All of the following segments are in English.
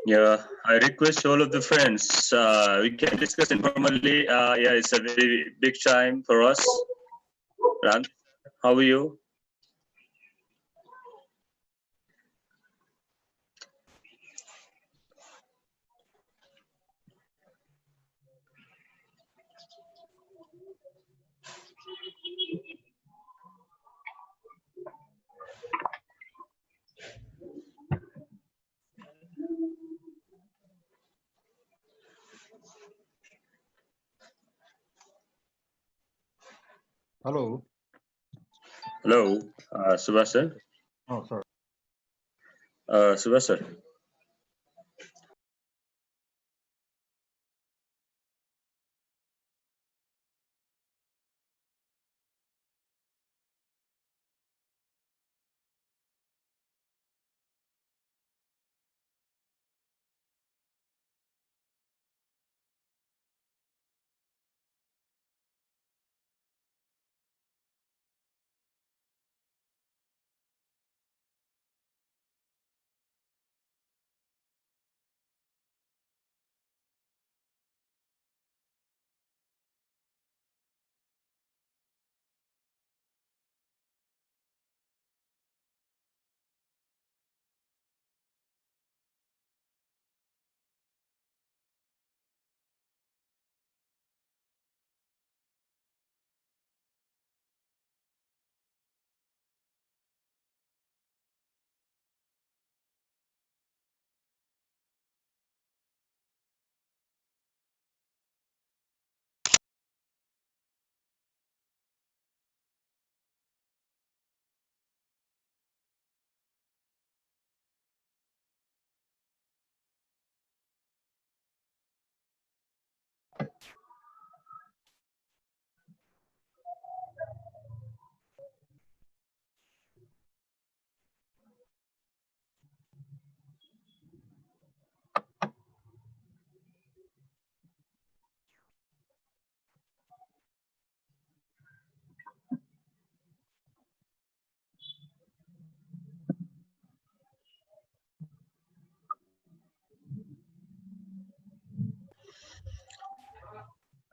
Yeah, I request all of the friends, we can discuss informally. Yeah, it's a very big time for us. Ram, how are you? Hello. Hello, Subhash sir. Oh, sorry. Subhash sir.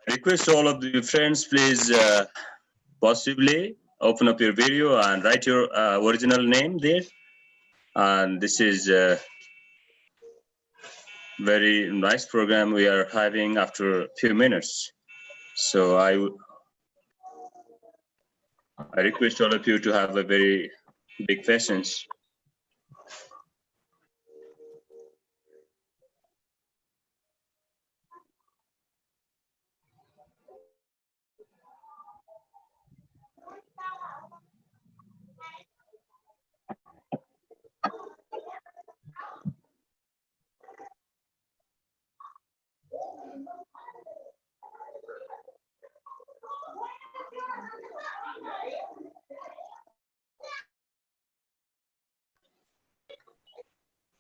Request all of the friends, please possibly open up your video and write your original name there. And this is very nice program we are having after a few minutes. So I request all of you to have a very big patience.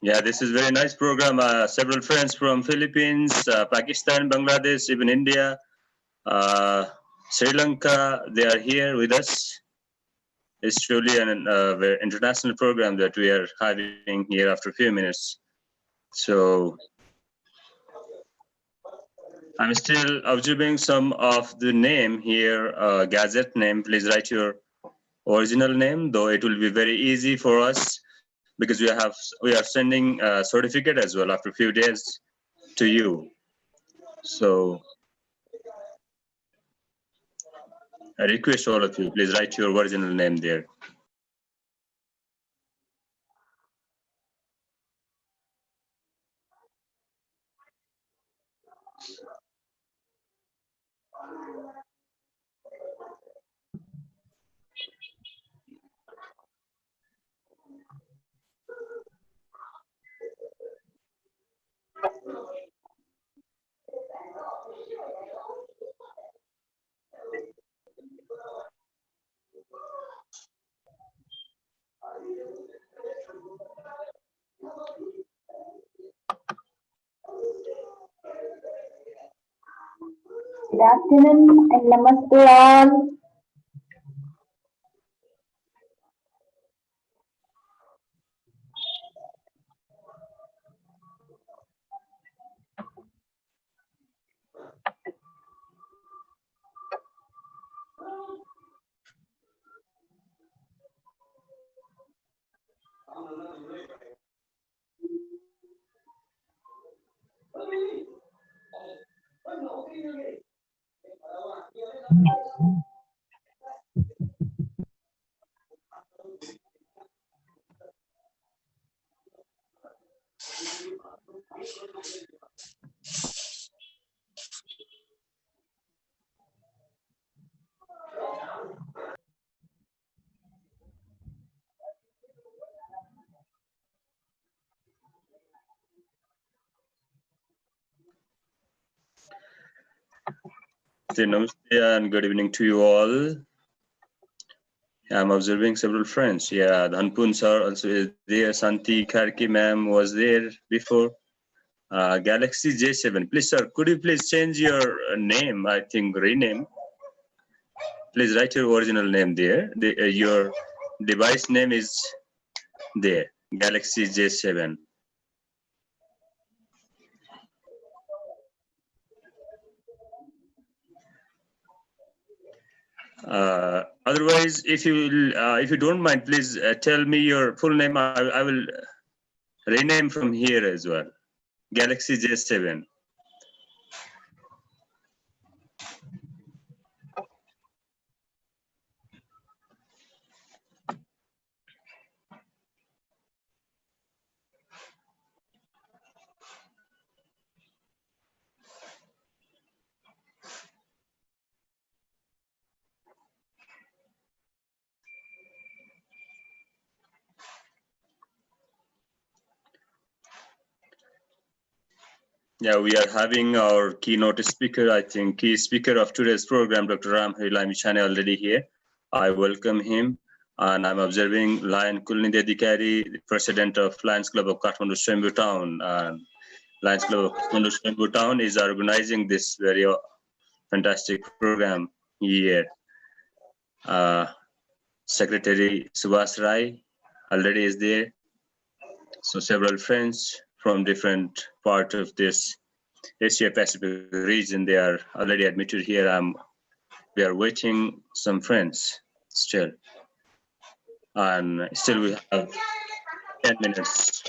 Yeah, this is very nice program. Several friends from Philippines, Pakistan, Bangladesh, even India, Sri Lanka, they are here with us. It's truly an very international program that we are having here after a few minutes. So I'm still observing some of the name here, gadget name. Please write your original name, though it will be very easy for us because we are sending a certificate as well after a few days to you. So I request all of you, please write your original name there. Good afternoon and namaste all. Namaste and good evening to you all. I'm observing several friends. Yeah, Dhanpun sir also is there. Santi Karki ma'am was there before. Galaxy J7. Please, sir, could you please change your name? I think rename. Please write your original name there. Your device name is there. Galaxy J7. Otherwise, if you don't mind, please tell me your full name. I will rename from here as well. Galaxy J7. Yeah, we are having our keynote speaker, I think key speaker of today's program, Dr. Ram Hilamichane, already here. I welcome him, and I'm observing Lion Kulnidhi Adhikari, the president of Lions Club of Kathmandu Swayambhu Town. Lions Club of Kathmandu Swayambhu Town is organizing this very fantastic program here. Secretary Subhas Rai already is there. So several friends from different part of this Asia Pacific region, they are already admitted here. We are waiting some friends still. And still we have 10 minutes.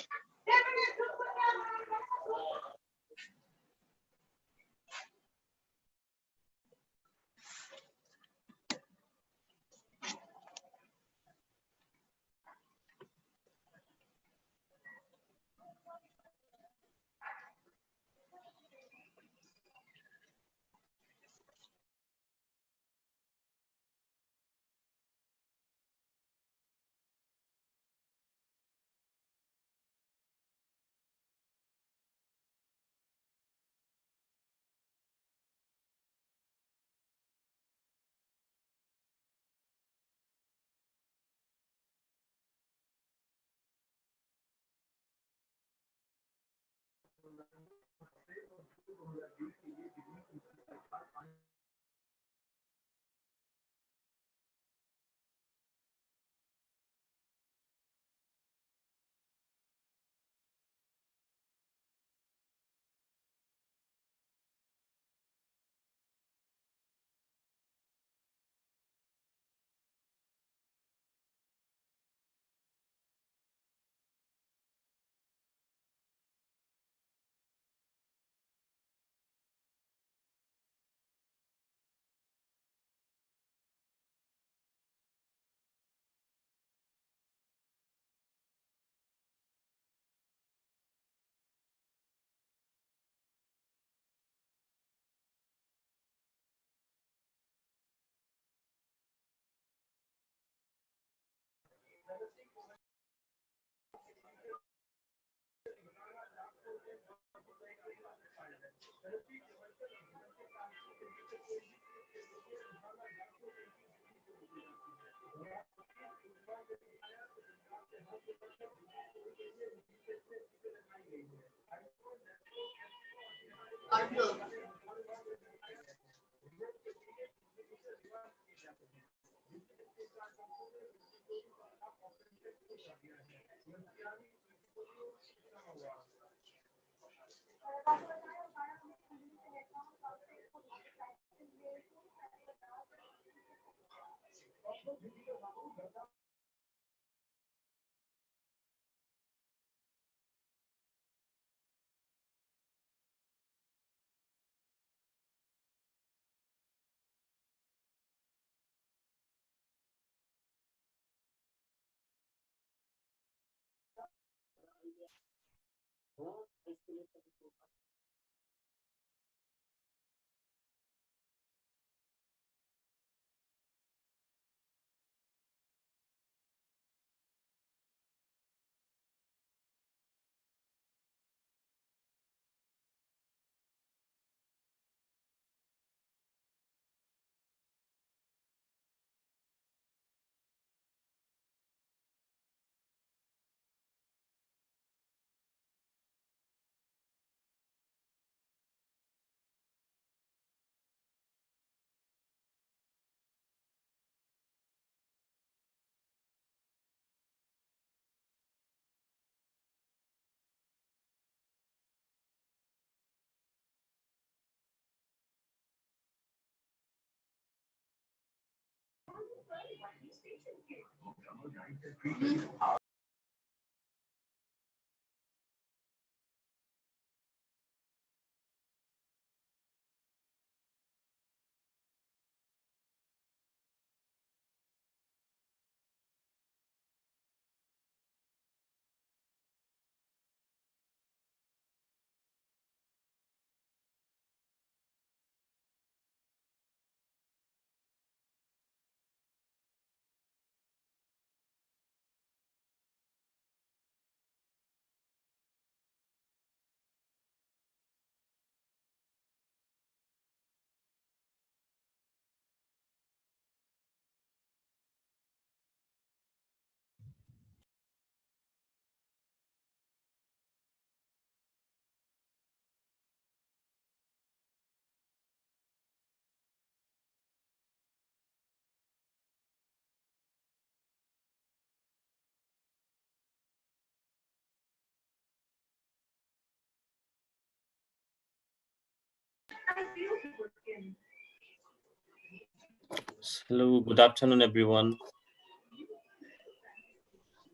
Hello, good afternoon, everyone.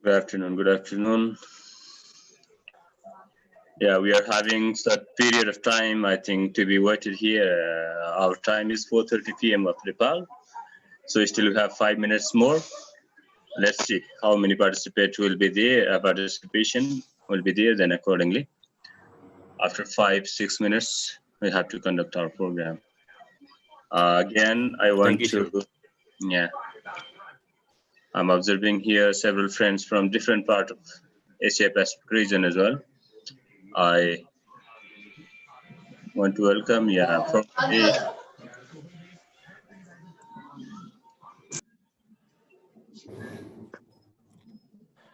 Good afternoon. Good afternoon. Yeah, we are having that period of time, I think, to be waited here. Our time is 4:30 p.m. of Nepal, so we still have 5 minutes more. Let's see how many participants will be there. Participation will be there. Then accordingly, after 5-6 minutes, we have to conduct our program. Again, I want to, yeah. I'm observing here several friends from different part of Asia Pacific region as well. I want to welcome, yeah, probably.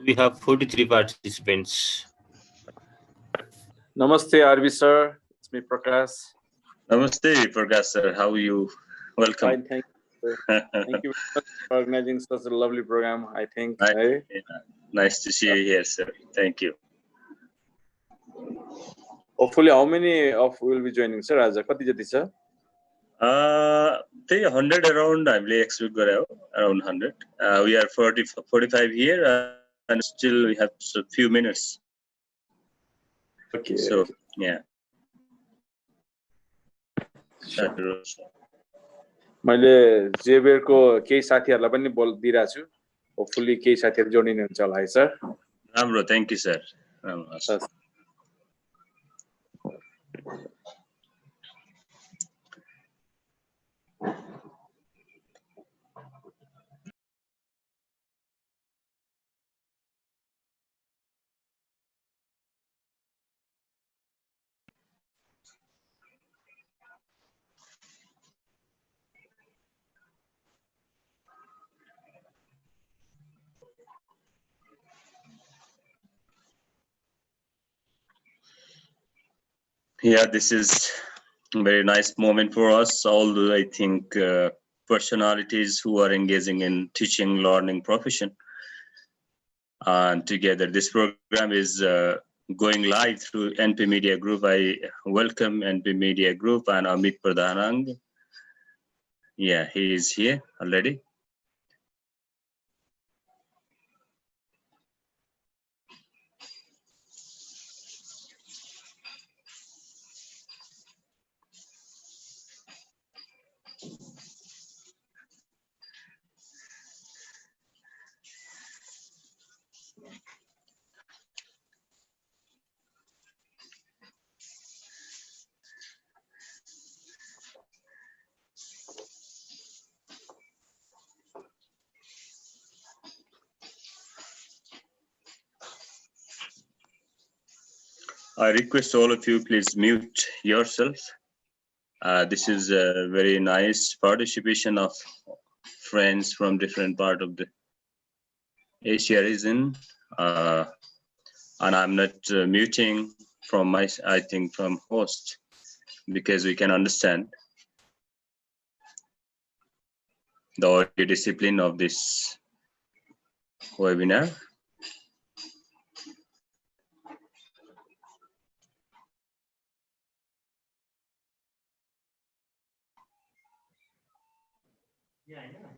We have 43 participants. Namaste, RV sir. It's me, Prakash. Namaste, Prakash sir. How are you? Welcome. Fine, thank you. Thank you for organizing such a lovely program, I think. Nice to see you here, sir. Thank you. Hopefully, how many of will be joining, sir? As a kati jati sir? 100 around, I believe, around 100. We are 45 here, and still we have a few minutes. Okay. So, yeah. मैले जेबेरको केही साथीहरुलाई पनि बोल दिइराछु छु hopefully केही साथीहरु जोडिने हुन्छ होला है सर राम्रो thank you sir Yeah, this is a very nice moment for us. Although I think personalities who are engaging in teaching, learning profession, and together this program is going live through NP Media Group. I welcome NP Media Group and Amit Pradhanang. Yeah, he is here already. I request all of you, please mute yourself. This is a very nice participation of friends from different part of the Asia region. And I'm not muting from I think from host, because we can understand the audio discipline of this webinar. Yeah, I know.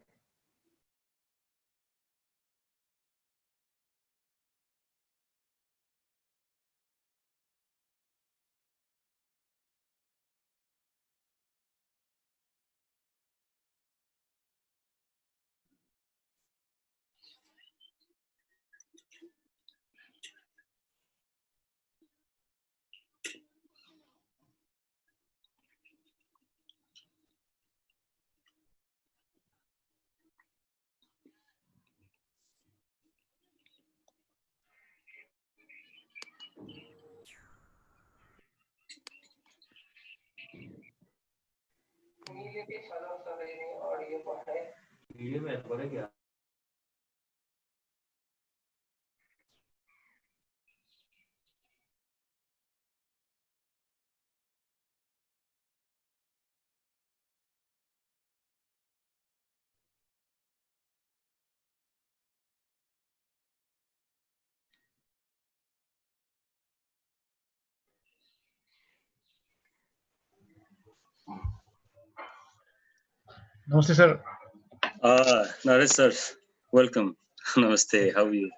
Video में पड़े क्या Namaste, sir. Naresh sir, welcome. Namaste, how are you?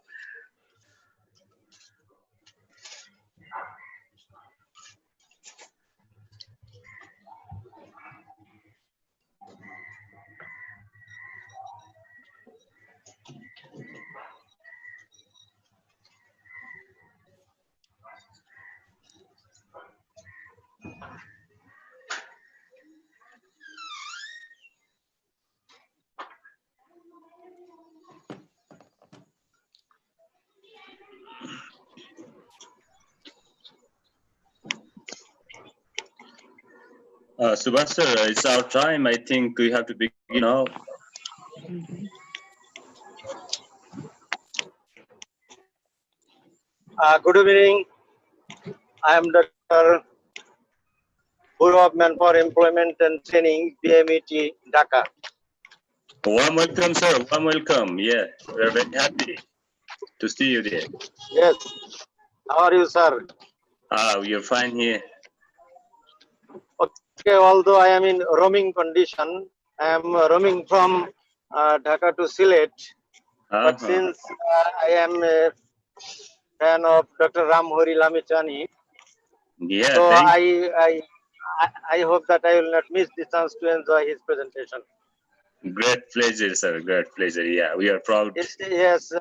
Subhash sir, it's our time. I think we have to begin now. Good evening. I am Dr. Bureau of Manpower Employment and Training, BMET, Dhaka. Warm welcome, sir. Warm welcome. Yeah, we're very happy to see you there. Yes. How are you, sir? We are fine here. Okay, although I am in roaming condition, I am roaming from Dhaka to Sylhet. But since I am a fan of Dr. Ramhori Lamichani, Yeah, so thank I hope that I will not miss the chance to enjoy his presentation. Great pleasure, sir. Great pleasure. Yeah, we are proud. Yes,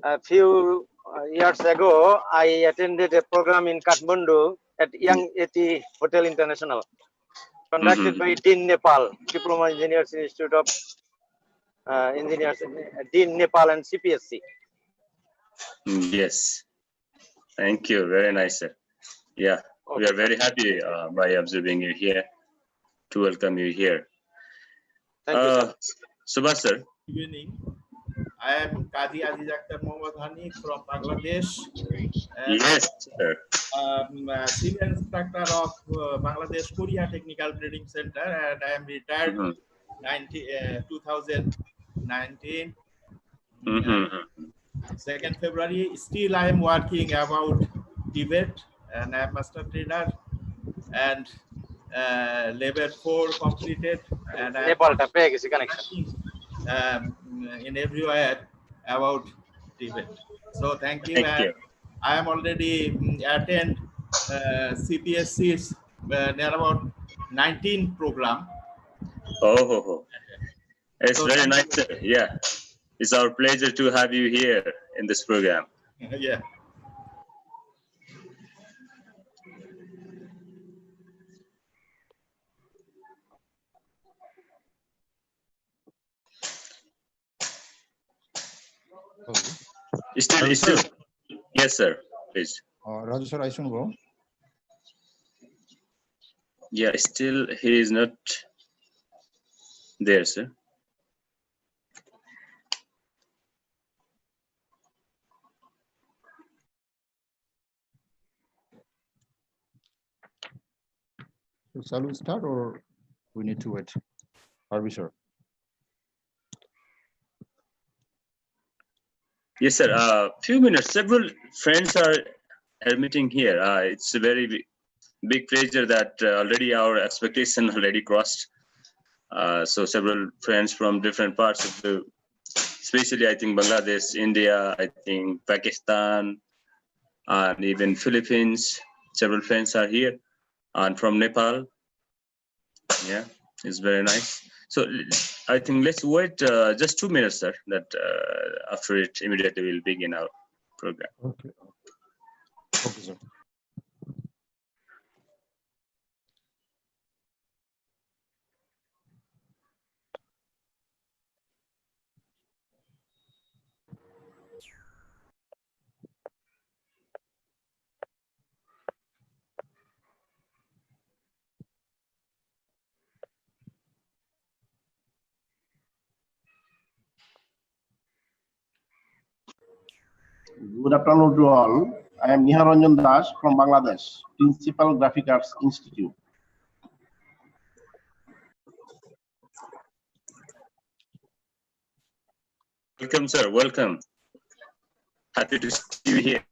a few years ago, I attended a program in Kathmandu at Young Eti Hotel International, conducted by Dean Nepal, Diploma Engineers Institute of Engineers, Dean Nepal and CPSC. Yes. Thank you. Very nice, sir. Yeah, we are very happy by observing you here, to welcome you here. Thank you, sir. Subhash sir. Good evening. I am Kazi Aziz Akhtar Mohammad Hani from Bangladesh. And Yes, sir. Senior instructor of Bangladesh Korea Technical Training Center, and I am retired 2019. 2nd February. Still, I am working about Tibet, and I am master trainer, and level 4 completed, and I am working in everywhere about Tibet. So thank you, Thank you. and I am already attend CPSC's near about 19 program. Oh, it's So very thank nice. Sir. Yeah, it's our pleasure to have you here in this program. you. Yeah. Still, yes, sir. Please. Raju sir, I should go. Yeah, still he is not there, sir. Shall we start or we need to wait? Are we sure? Yes, sir. Few minutes. Several friends are admitting here. It's a very big pleasure that already our expectation already crossed. So several friends from different parts of the, especially I think Bangladesh, India, I think Pakistan, and even Philippines. Several friends are here, and from Nepal. Yeah, it's very nice. So I think let's wait just 2 minutes, sir. That after it, immediately we'll begin our program. Okay. Okay, sir. Good afternoon to all. I am Niharanjan Das from Bangladesh, Principal Graphic Arts Institute. Welcome, sir. Welcome. Happy to see you here.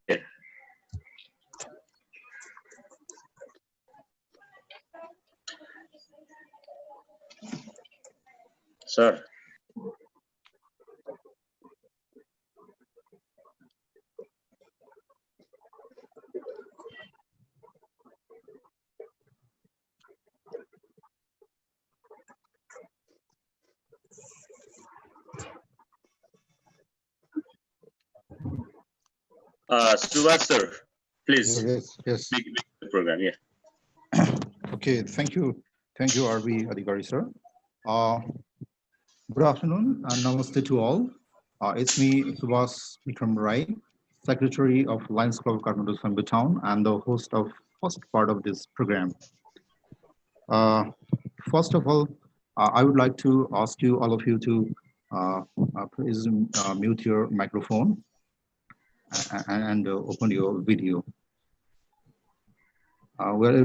Sir. Subhash, sir, please. Yes. Begin the program. Yeah. Okay. Thank you, RV Adhikari, sir. Good afternoon and namaste to all. It's me, Subhash Vikram Rai, Secretary of Lions Club of Kathmandu, Sambi Town, and the host of first part of this program. First of all, I would like to ask you, all of you, to please mute your microphone and open your video. We're a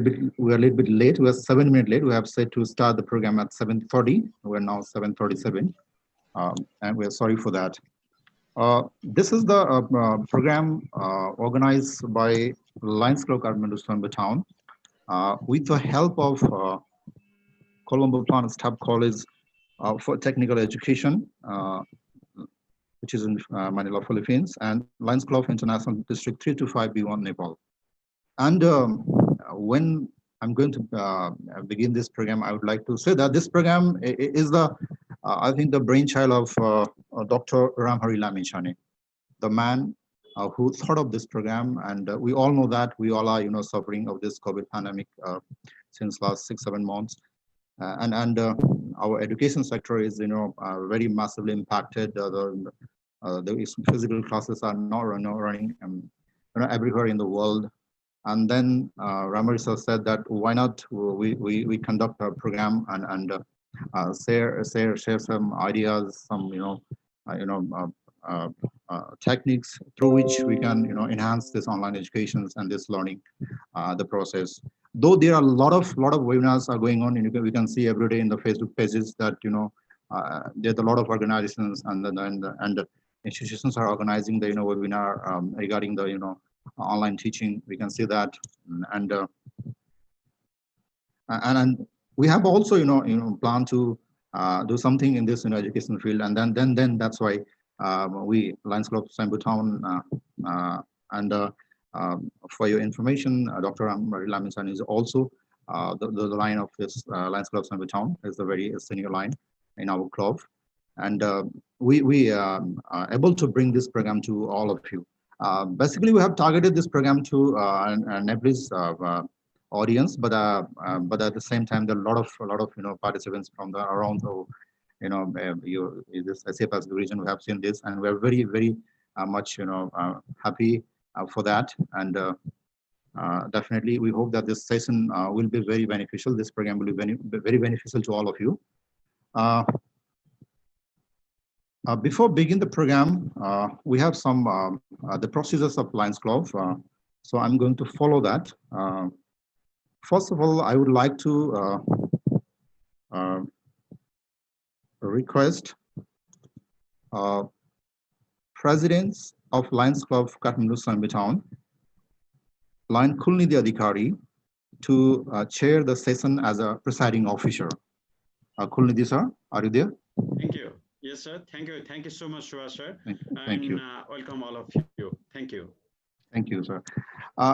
little bit late. We're 7 minutes late. We have said to start the program at 7:30. We're now 7:37, and we're sorry for that. This is the program organized by Lions Club Kathmandu Sambi Town with the help of Colombo Plan Staff College for Technical Education, which is in Manila, Philippines, and Lions Club International District 325B1, Nepal. And when I'm going to begin this program, I would like to say that this program is I think the brainchild of Dr. Ramhari Lamichhane, the man who thought of this program. And we all know that we all are, suffering of this COVID pandemic since last 6-7 months. And our education sector is, very massively impacted. The physical classes are not running everywhere in the world. And then Ramhari sir said that why not we conduct a program and share some ideas, some techniques through which we can, enhance this online educations and this learning, the process. Though there are a lot of webinars are going on, and we can see every day in the Facebook pages that there's a lot of organizations and the institutions are organizing the webinar regarding the online teaching. We can see that, and we have also plan to do something in this education field, and then that's why we Lions Club Sambu Town, and for your information, Dr. Ramari Laminsan is also the line of this Lions Club Sambu Town, is the very senior line in our club, and we are able to bring this program to all of you. Basically, we have targeted this program to an Nepalese audience, but at the same time, there are a lot of participants from around the this SAPAS region. We have seen this, and we're very much happy for that, and definitely we hope that this session will be very beneficial. This program will be very beneficial to all of you. Before begin the program, we have some the procedures of Lions Club, so I'm going to follow that. First of all, I would like to request presidents of Lions Club Kathmandu Sambu Town, Lion Kulnidhi Adhikari, to chair the session as a presiding officer. Kulnidhi sir, are you there? Thank you. Yes, sir. Thank you. Thank you so much, Shiva, sir. Thank you. Welcome all of you. Thank you. Thank you, sir.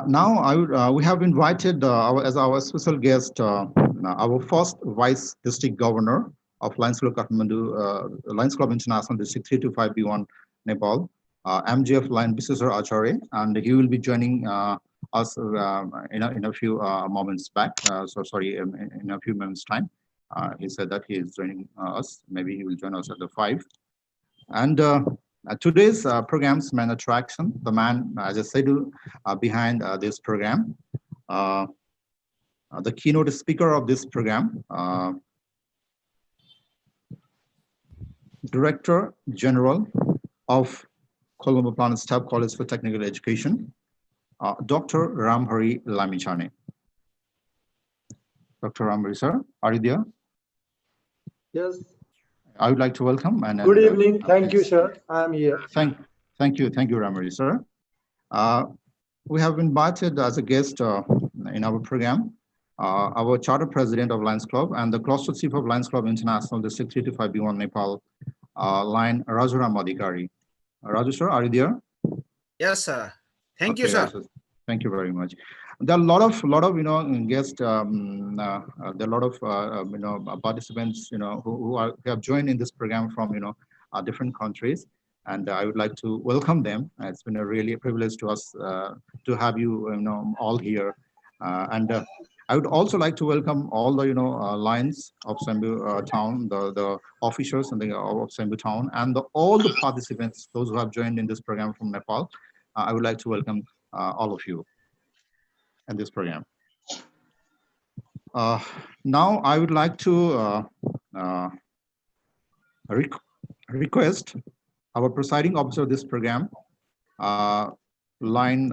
Now, I would, we have invited as our special guest our first Vice District Governor of Lions Club Kathmandu, Lions Club International District 325B1, Nepal, MGF Lion Biseswar Acharya, and he will be joining us in a few moments back. In a few moments time. He said that he is joining us. Maybe he will join us at the 5. And today's program's main attraction, the man, as I said, behind this program, the keynote speaker of this program, Director General of Colombo Planet Staff College for Technical Education, Dr. Ramhari Lamichane. Dr. Ramhari, sir, are you there? Yes. I would like to welcome. And good evening. Thank you, sir. I am here. Thank you, Ramhari, sir. We have invited as a guest in our program our charter president of Lions Club and the cluster chief of Lions Club International, the 325B1 Nepal, Lion Rajaram Adhikari. Raju, sir, are you there? Yes, sir. Thank you, sir. Thank you very much. There are a lot of guests. There are a lot of participants who have joined in this program from different countries, and I would like to welcome them. It's been a really privilege to us to have you all here, and I would also like to welcome all the Lions of Sambu Town, the officers and of Sambu Town, and all the participants, those who have joined in this program from Nepal. I would like to welcome all of you in this program. Now I would like to request our presiding officer of this program, Lion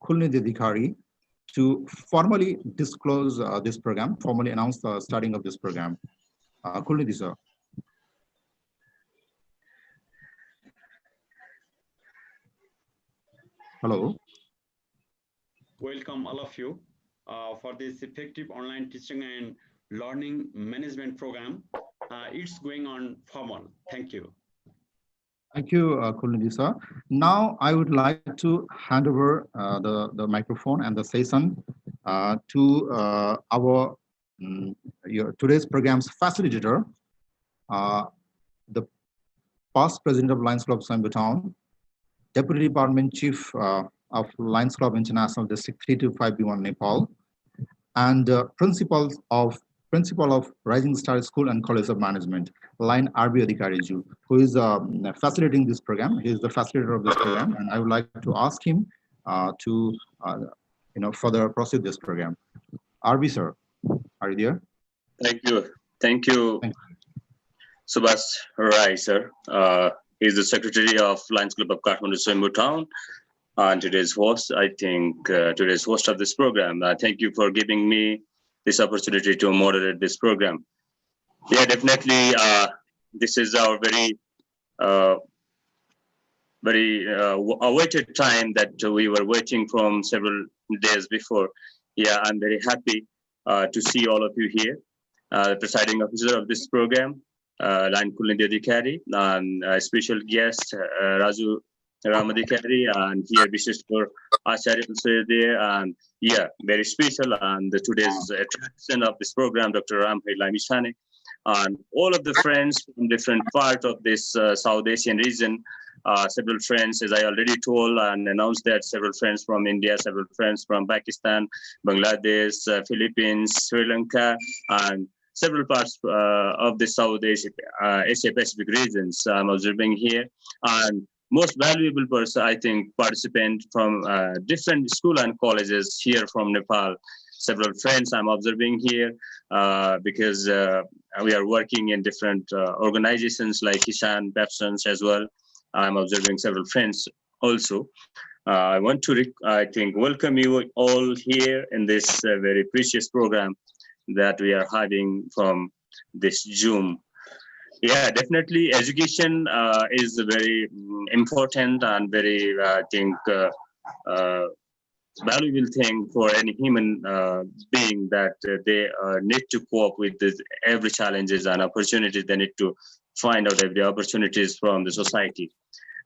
Kulnidhi Adhikari, to formally disclose this program, formally announce the starting of this program. Kulnidhi, sir. Hello. Welcome all of you for this effective online teaching and learning management program. It's going on formal. Thank you. Thank you, Kulnidhi, sir. Now I would like to hand over the microphone and the session to our today's program's facilitator, the past president of Lions Club Sambu Town, Deputy Department Chief of Lions Club International District 325B1 Nepal, and principal of Rising Star School and College of Management, Lion RB Adhikari, who is facilitating this program. He is the facilitator of this program, and I would like to ask him to further proceed this program. RB, sir, are you there? Thank you, Subhash Rai, sir. He's the Secretary of Lions Club of Kathmandu, Swayambhu Town, and today's host, I think, today's host of this program. Thank you for giving me this opportunity to moderate this program. Yeah, definitely. This is our very awaited time that we were waiting from several days before. Yeah, I'm very happy to see all of you here. The presiding officer of this program, Line Kulindi Adhikari, and special guest, Raju Ramadhikari, and here Viseshwar Acharya also there, and yeah, very special, and today's attraction of this program, Dr. Ramhai Lamishane, and all of the friends from different parts of this South Asian region. Several friends, as I already told and announced, that several friends from India, several friends from Pakistan, Bangladesh, Philippines, Sri Lanka, and several parts of the South Asia Pacific regions I'm observing here. And most valuable person, I think, participant from different school and colleges here from Nepal. Several friends I'm observing here because we are working in different organizations like Kisan, Babsons as well. I'm observing several friends also. I want to, I think, welcome you all here in this very precious program that we are having from this Zoom. Yeah, definitely education is very important and very, I think, valuable thing for any human being, that they need to cope with every challenges and opportunities. They need to find out every opportunities from the society.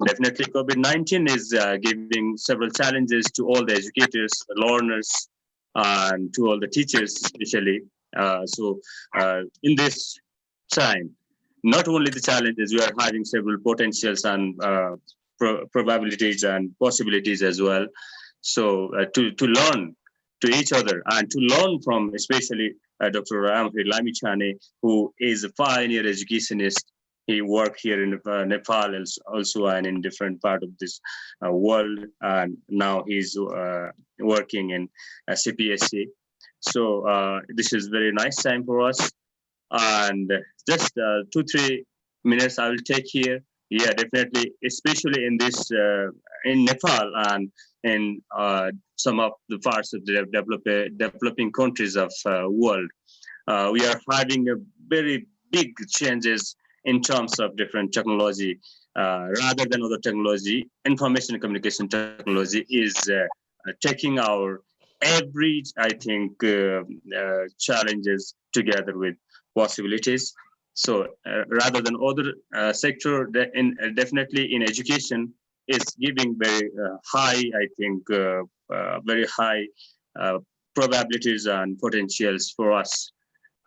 Definitely, COVID-19 is giving several challenges to all the educators, learners, and to all the teachers, especially. In this time, not only the challenges, we are having several potentials and probabilities and possibilities as well. So to learn to each other and to learn from, especially Dr. Ramhai Lamishane, who is a pioneer educationist. He worked here in Nepal also and in different part of this world, and now he's working in CPSC. So this is very nice time for us, and just 2-3 minutes I will take here. Yeah, definitely, especially in this in Nepal and in some of the parts of the developing countries of world, we are having a very big changes in terms of different technology. Rather than other technology, information and communication technology is taking our every, I think, challenges together with possibilities. So rather than other sector, definitely in education is giving very high, I think, very high probabilities and potentials for us.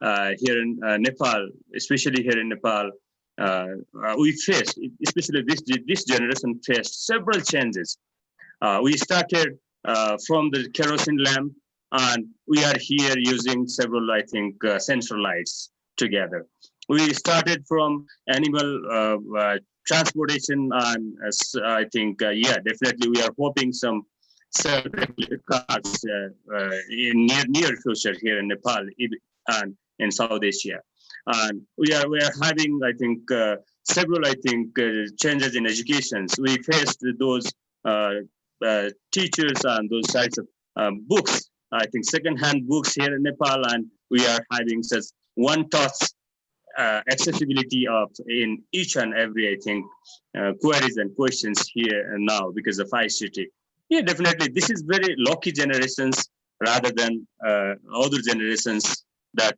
Here in Nepal, especially here in Nepal, we faced, especially this generation faced several changes. We started from the kerosene lamp, and we are here using several, I think, sensor lights together. We started from animal transportation, and I think, yeah, definitely we are hoping some self-driving cars in near future here in Nepal and in South Asia. And we are having, I think, several, I think, changes in education. We faced those teachers and those types of books, I think, second-hand books here in Nepal, and we are having such one-touch accessibility of in each and every, I think, queries and questions here and now because of ICT. Yeah, definitely, this is very lucky generations rather than other generations that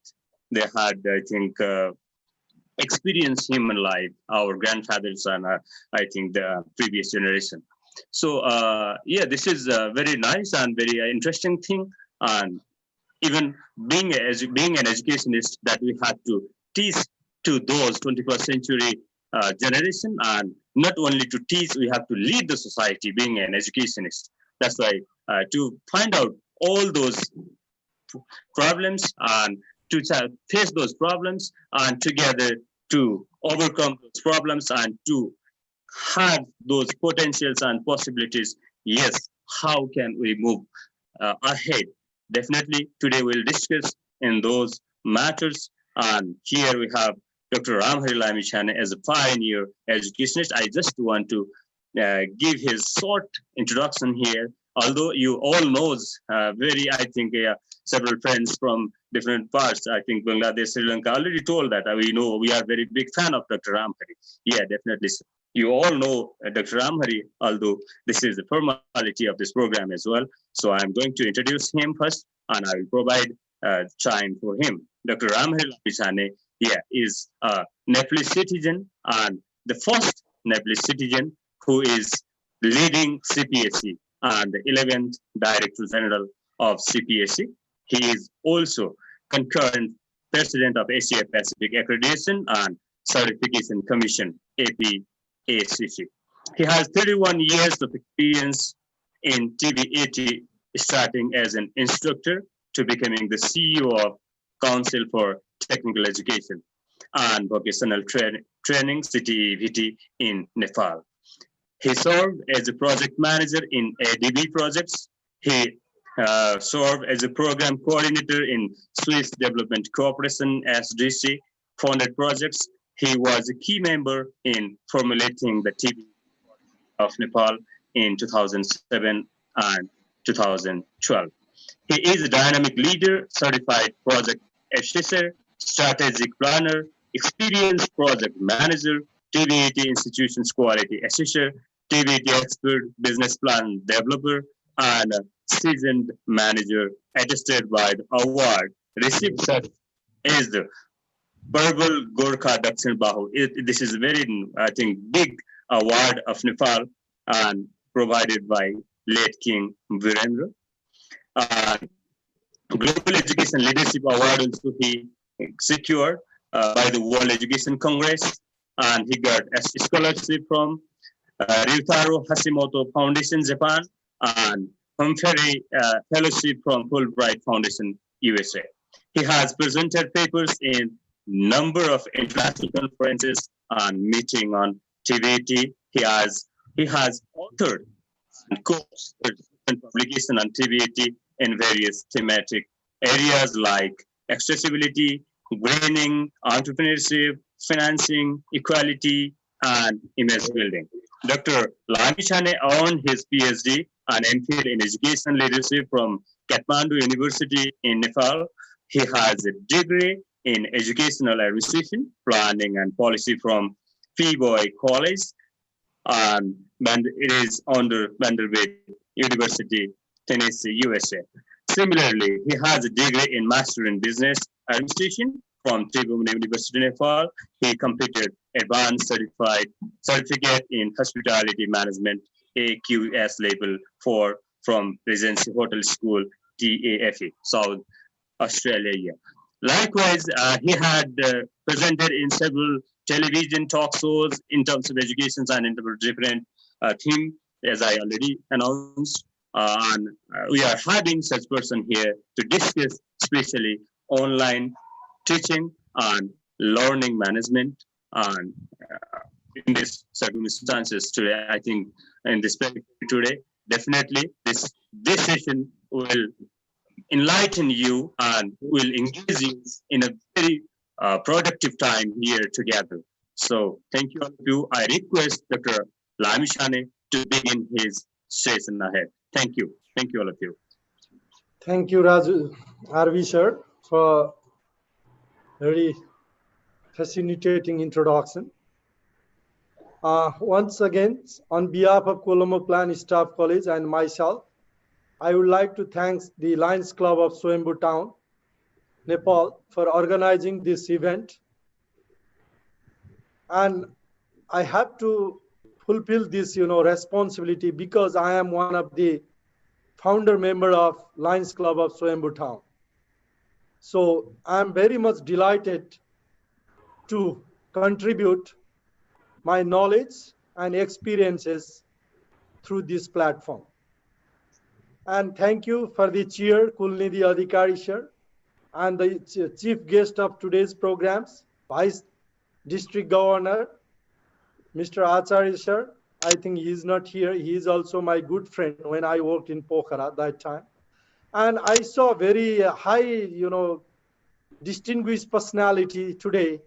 they had, I think, experienced human life, our grandfathers and I think the previous generation. So yeah, this is very nice and very interesting thing. And even being an educationist, that we had to teach to those 21st century generation, and not only to teach, we have to lead the society being an educationist. That's why to find out all those problems and to face those problems, and together to overcome those problems and to have those potentials and possibilities. Yes, how can we move ahead? Definitely today we'll discuss in those matters, and here we have Dr. Ramhari Lamichhane as a pioneer educationist. I just want to give his short introduction here. Although you all knows I think several friends from different parts, I think Bangladesh, Sri Lanka already told that we know we are very big fan of Dr. Ramhari. Yeah, definitely. You all know Dr. Ramhari, although this is the formality of this program as well. So I'm going to introduce him first, and I will provide time for him. Dr. Ramhari Lamichhane, is a Nepalese citizen and the first Nepalese citizen who is leading CPSC and the 11th Director General of CPSC. He is also concurrent President of Asia Pacific Accreditation and Certification Commission, APACC. He has 31 years of experience in TVAT, starting as an instructor to becoming the CEO of Council for Technical Education and Vocational Training, CTVT, in Nepal. He served as a project manager in ADB projects. He served as a program coordinator in Swiss Development Corporation, SDC, funded projects. He was a key member in formulating the TV of Nepal in 2007 and 2012. He is a dynamic leader, certified project assessor, strategic planner, experienced project manager, TVAT institutions quality assessor, TVAT expert, business plan developer, and a seasoned manager attested by the award received such as the Purple Gorkha Dakshin Bahu. This is a very, I think, big award of Nepal and provided by late King Virendra. Global Education Leadership Award also he secured by the World Education Congress, and he got a scholarship from Ryutaro Hashimoto Foundation, Japan, and Humphrey Fellowship from Fulbright Foundation, USA. He has presented papers in number of international conferences and meeting on TVT. He has authored and co-authored publication on TVT in various thematic areas like accessibility, greening, entrepreneurship, financing, equality, and image building. Dr. Lamichhane earned his PhD and MPhil in education leadership from Kathmandu University in Nepal. He has a degree in educational administration, planning, and policy from Peabody College, and it is under Vanderbilt University, Tennessee, USA. Similarly, he has a degree in Master in Business Administration from Tribhuvan University, Nepal. He completed Advanced Certificate in Hospitality Management, AQS Level 4 from Regency Hotel School, TAFE, South Australia. Likewise, he had presented in several television talk shows in terms of education and in different themes, as I already announced. And we are having such person here to discuss especially online teaching and learning management. And in these circumstances today, I think in this today, definitely this session will enlighten you and will engage you in a very productive time here together. So thank you all of you. I request Dr. Lamichhane to begin his session ahead. Thank you. Thank you all of you. Thank you, Raju RV sir, for very fascinating introduction. Once again, on behalf of Colombo Plan Staff College and myself, I would like to thank the Lions Club of Soembu Town, Nepal, for organizing this event. And I have to fulfill this, responsibility because I am one of the founder member of Lions Club of Soembu Town. So I'm very much delighted to contribute my knowledge and experiences through this platform. And thank you for the chair, Kulnidhi Adhikari sir, and the chief guest of today's programs, Vice District Governor, Mr. Acharya sir. I think he's not here. He is also my good friend when I worked in Pokhara that time. And I saw very high, distinguished personality today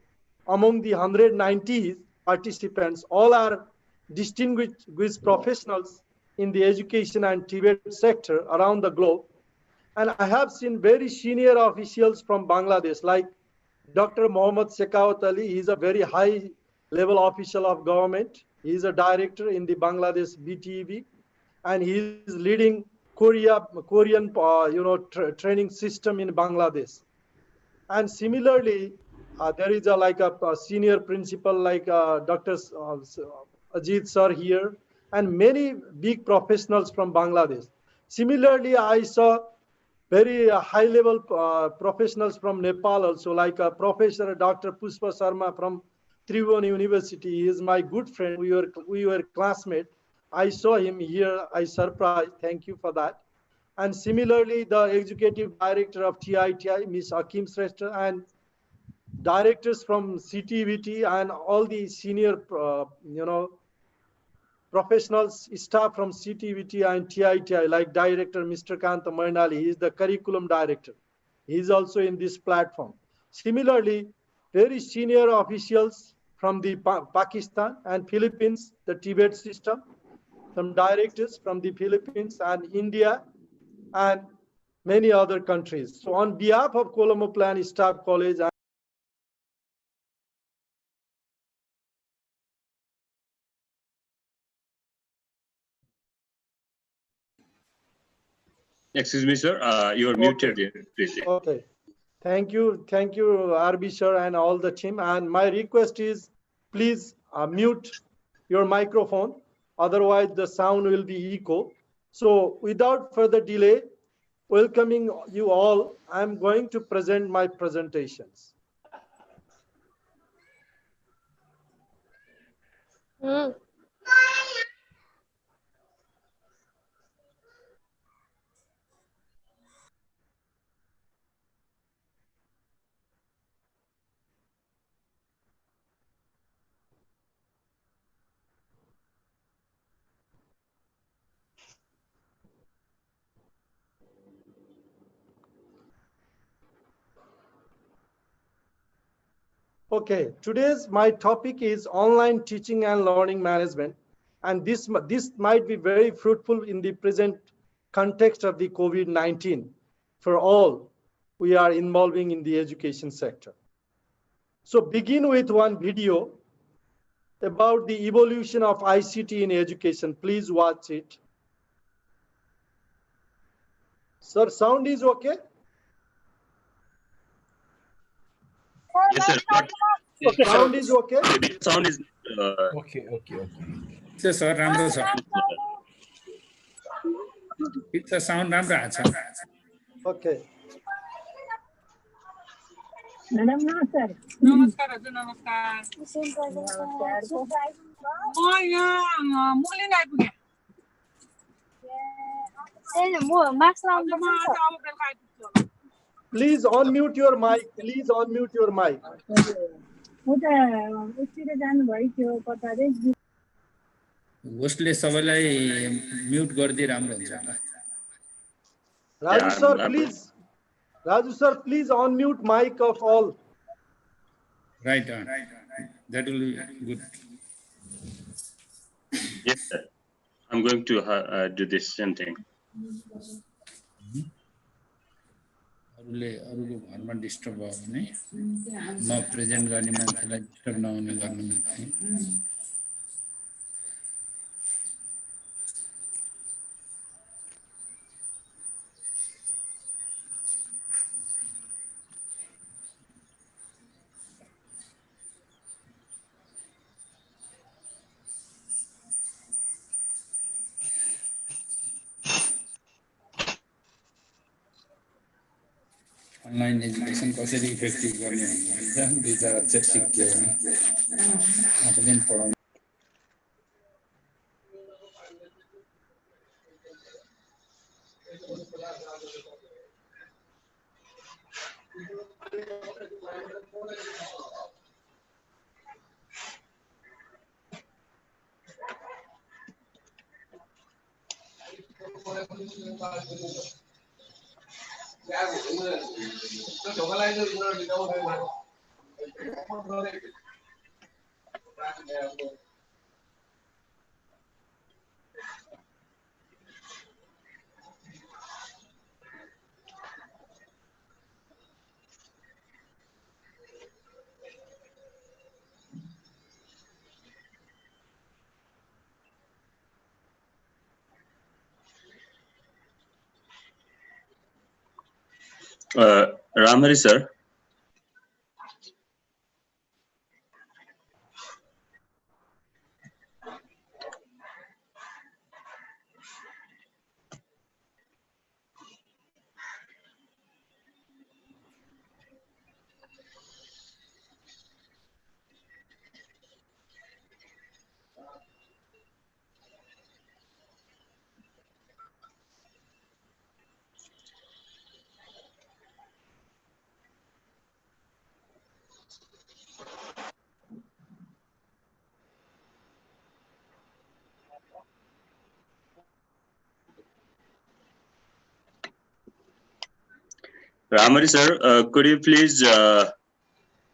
among the 190 participants, all are distinguished professionals in the education and Tibet sector around the globe. And I have seen very senior officials from Bangladesh, like Dr. Mohammad Sekawat Ali. He is a very high level official of government. He is a director in the Bangladesh BTEB, and he is leading Korean training system in Bangladesh. And similarly, there is a senior principal like Dr. Ajit sir here, and many big professionals from Bangladesh. Similarly, I saw very high-level professionals from Nepal also, like Professor Dr. Puspa Sharma from Tribhuvan University. He is my good friend. We were classmates. I saw him here. I surprised. Thank you for that. And similarly, the executive director of TITI, Ms. Akim Shrestha, and directors from CTVT and all the senior, professionals, staff from CTVT and TITI, like Director Mr. Kanta Marnali. He is the curriculum director. He is also in this platform. Similarly, very senior officials from the Pakistan and Philippines, the Tibet system, some directors from the Philippines and India, and many other countries. So on behalf of Colombo Plan Staff College, Excuse me, sir. You are muted here, please. Okay. Thank you, RB sir and all the team. And my request is, please mute your microphone. Otherwise, the sound will be echo. So without further delay, welcoming you all, I'm going to present my presentations. Okay, today's my topic is online teaching and learning management, and this might be very fruitful in the present context of the COVID-19 for all we are involving in the education sector. So begin with one video about the evolution of ICT in education. Please watch it. Sir, sound is okay? Yes, sir. Okay, sound is okay? Sound is okay. Yes, sir, राम्रो छ. It's a sound राम्रो आछ. Okay. Madam Nasser. नमस्कार हजुर नमस्कार म यहाँ मुलिन आइपुगेँ Please unmute your mic. Please unmute your mic. होस्टले सबैलाई म्युट गर्दै राम्रो हुन्छ होला. Raju sir, please unmute mic of all. Right on. That will be good. yes, sir. I'm going to do this same thing. अरूको घरमा disturb भयो भने म प्रेजेन्ट गर्ने मान्छेलाई डिस्टर्ब नहुने गर्न मिल्छ. Online education कसरी इफेक्टिभ गर्ने भन्ने दुई चार अक्षर सिक्यो भने आफूले पनि पढाउनु. Ramhari sir. Ramhari sir, could you please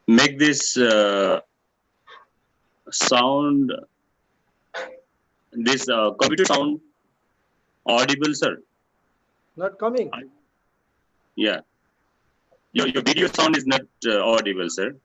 make this sound, this computer sound audible, sir? Not coming. Yeah. Your video sound is not audible, sir.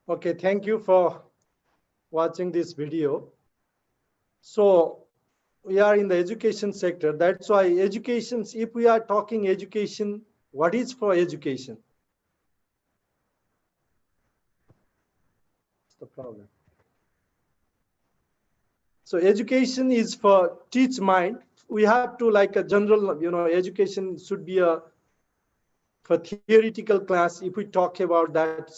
Okay, thank you for watching this video. So we are in the education sector. That's why education, if we are talking education, what is for education? What's the problem? So education is for teach mind. We have to like a general, education should be a for theoretical class. If we talk about that,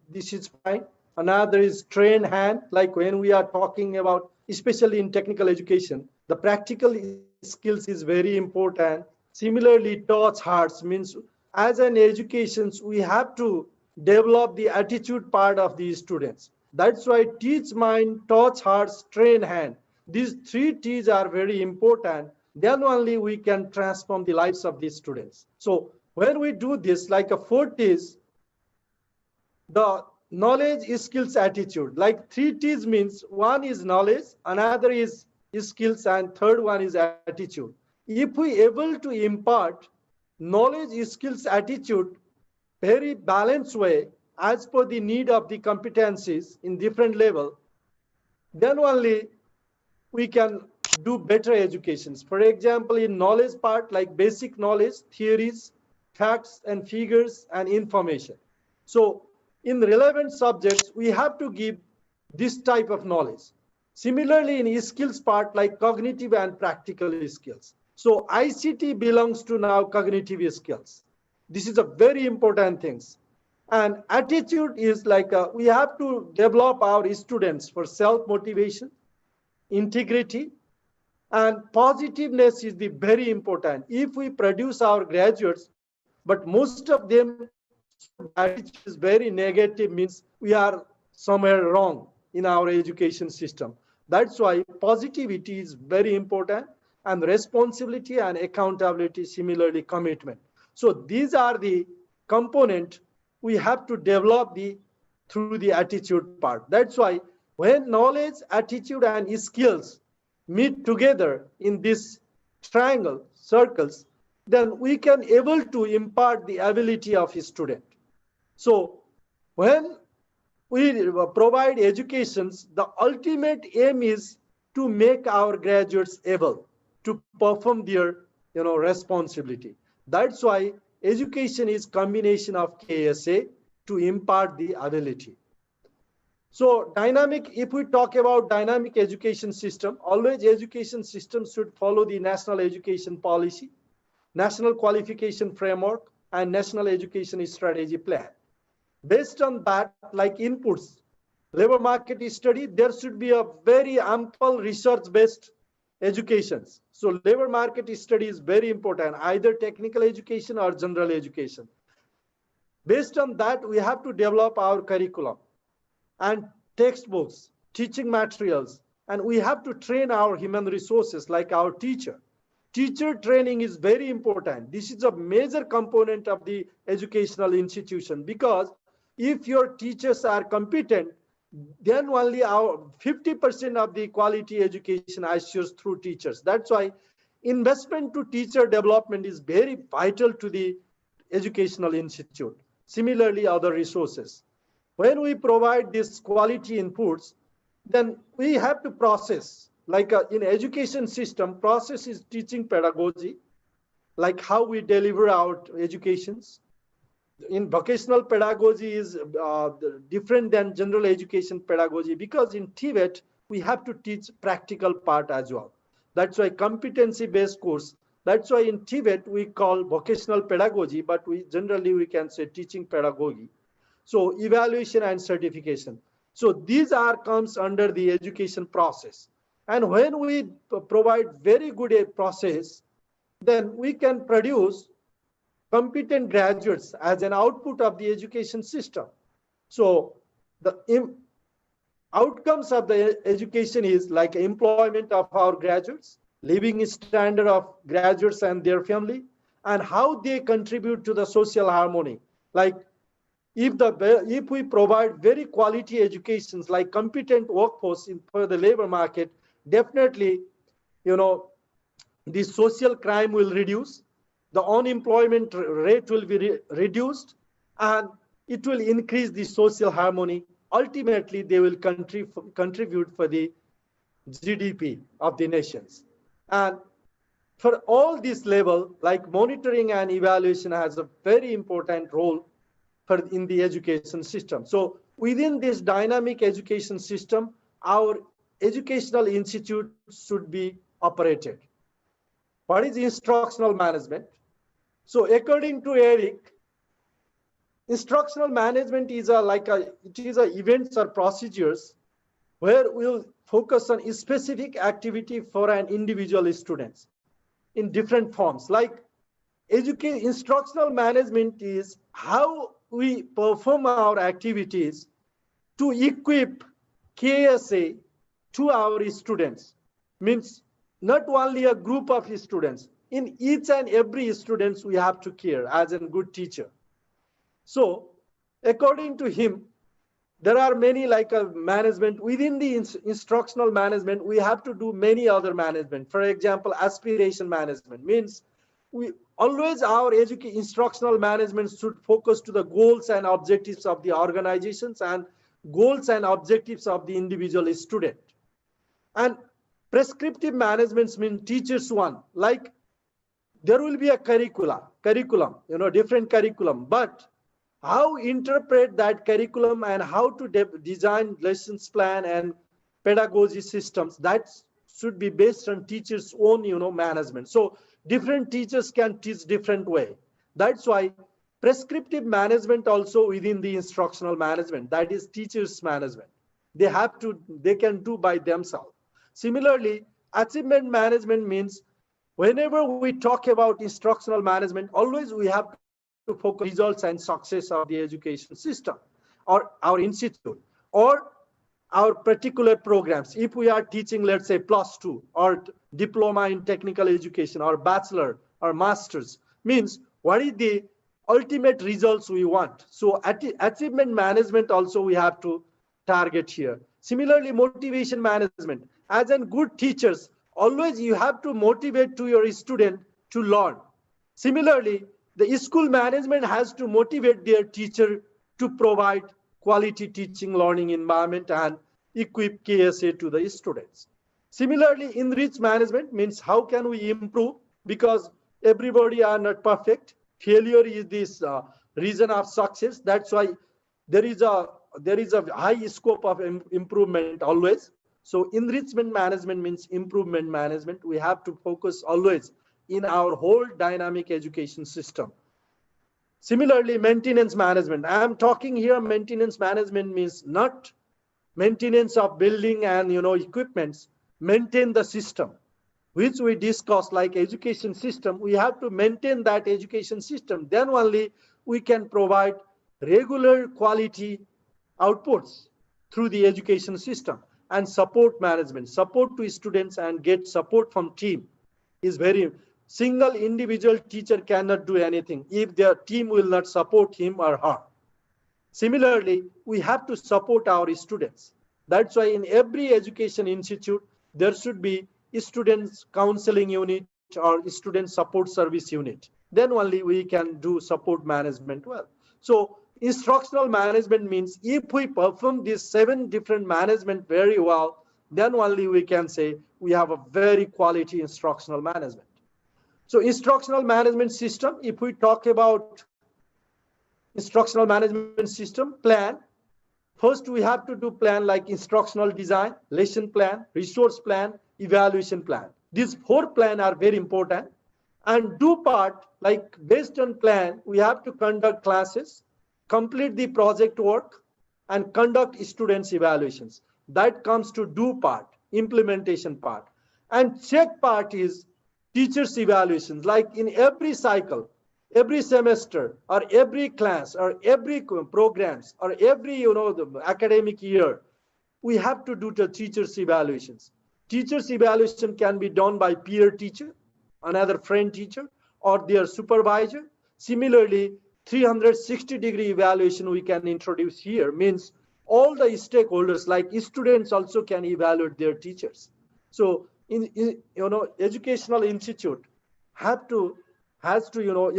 this is fine. Another is train hand, like when we are talking about, especially in technical education, the practical skills is very important. Similarly, touch hearts means as an education, we have to develop the attitude part of the students. That's why teach mind, touch hearts, train hand. These 3 T's are very important. Then only we can transform the lives of these students. So when we do this, like a 4 T's, the knowledge, skills, attitude. Like 3 T's means one is knowledge, another is skills, and third one is attitude. If we able to impart knowledge, skills, attitude, very balanced way as per the need of the competencies in different level, then only we can do better educations. For example, in knowledge part, like basic knowledge, theories, facts and figures and information. So in relevant subjects, we have to give this type of knowledge. Similarly, in skills part, like cognitive and practical skills. So ICT belongs to now cognitive skills. This is a very important thing. And attitude is like we have to develop our students for self-motivation, integrity, and positiveness is the very important. If we produce our graduates, but most of them attitude is very negative, means we are somewhere wrong in our education system. That's why positivity is very important, and responsibility and accountability, similarly commitment. So these are the component we have to develop through the attitude part. That's why when knowledge, attitude and skills meet together in this triangle, circles, then we can able to impart the ability of a student. So when we provide educations, the ultimate aim is to make our graduates able to perform their responsibility. That's why education is combination of KSA, to impart the ability. So if we talk about dynamic education system, always education system should follow the national education policy, national qualification framework, and national education strategy plan. Based on that, like inputs, labor market study, there should be a very ample research-based educations. So labor market study is very important, either technical education or general education. Based on that, we have to develop our curriculum and textbooks, teaching materials, and we have to train our human resources like our teacher. Teacher training is very important. This is a major component of the educational institution, because if your teachers are competent, then only our 50% of the quality education assures through teachers. That's why investment to teacher development is very vital to the educational institute. Similarly, other resources. When we provide these quality inputs, then we have to process. Like in education system, process is teaching pedagogy, like how we deliver our educations. In vocational pedagogy is different than general education pedagogy, because in Tibet, we have to teach practical part as well. That's why competency-based course. That's why in Tibet, we call vocational pedagogy, but we can say teaching pedagogy. So evaluation and certification. So these comes under the education process. And when we provide very good process, then we can produce competent graduates as an output of the education system. So the outcomes of the education is like employment of our graduates, living standard of graduates and their family, and how they contribute to the social harmony. Like if we provide very quality educations like competent workforce for the labor market, definitely, the social crime will reduce, the unemployment rate will be reduced, and it will increase the social harmony. Ultimately, they will contribute for the GDP of the nations. And for all this level, like monitoring and evaluation has a very important role in the education system. So within this dynamic education system, our educational institute should be operated. What is instructional management? So according to Eric, instructional management is events or procedures where we'll focus on a specific activity for an individual students in different forms. Like instructional management is how we perform our activities to equip KSA to our students. Means not only a group of students, in each and every students we have to care as a good teacher. So according to him, there are many management within the instructional management. We have to do many other management. For example, aspiration management means our instructional management should focus to the goals and objectives of the organizations and goals and objectives of the individual student. And prescriptive management means teachers one, like there will be a curriculum, different curriculum, but how interpret that curriculum and how to design lessons plan and pedagogy systems, that should be based on teachers' own, management. So different teachers can teach different way. That's why prescriptive management also within the instructional management, that is teachers' management. They can do by themselves. Similarly, achievement management means whenever we talk about instructional management, always we have to focus results and success of the education system or our institute or our particular programs. If we are teaching, let's say +2 or diploma in technical education or bachelor or master's, means what is the ultimate results we want. So achievement management also we have to target here. Similarly, motivation management. As in good teachers, always you have to motivate to your student to learn. Similarly, the school management has to motivate their teacher to provide quality teaching learning environment and equip KSA to the students. Similarly, enrich management means how can we improve, because everybody are not perfect. Failure is this reason of success. That's why there is a high scope of improvement always. So enrichment management means improvement management. We have to focus always in our whole dynamic education system. Similarly, maintenance management. I am talking here, maintenance management means not maintenance of building and equipments. Maintain the system, which we discussed, like education system. We have to maintain that education system. Then only we can provide regular quality outputs through the education system. And support management, support to students and get support from team is very. Single individual teacher cannot do anything if their team will not support him or her. Similarly, we have to support our students. That's why in every education institute, there should be a students counseling unit or student support service unit. Then only we can do support management well. So instructional management means if we perform these 7 different management very well, then only we can say we have a very quality instructional management. So instructional management system, if we talk about instructional management system plan, first we have to do plan like instructional design, lesson plan, resource plan, evaluation plan. These 4 plans are very important. And do part, like based on plan, we have to conduct classes, complete the project work, and conduct students evaluations. That comes to do part, implementation part. And check part is teachers evaluations. Like in every cycle, every semester, or every class, or every programs, or every the academic year, we have to do the teachers evaluations. Teachers evaluation can be done by peer teacher, another friend teacher, or their supervisor. Similarly, 360-degree evaluation we can introduce here, means all the stakeholders like students also can evaluate their teachers. So in educational institute has to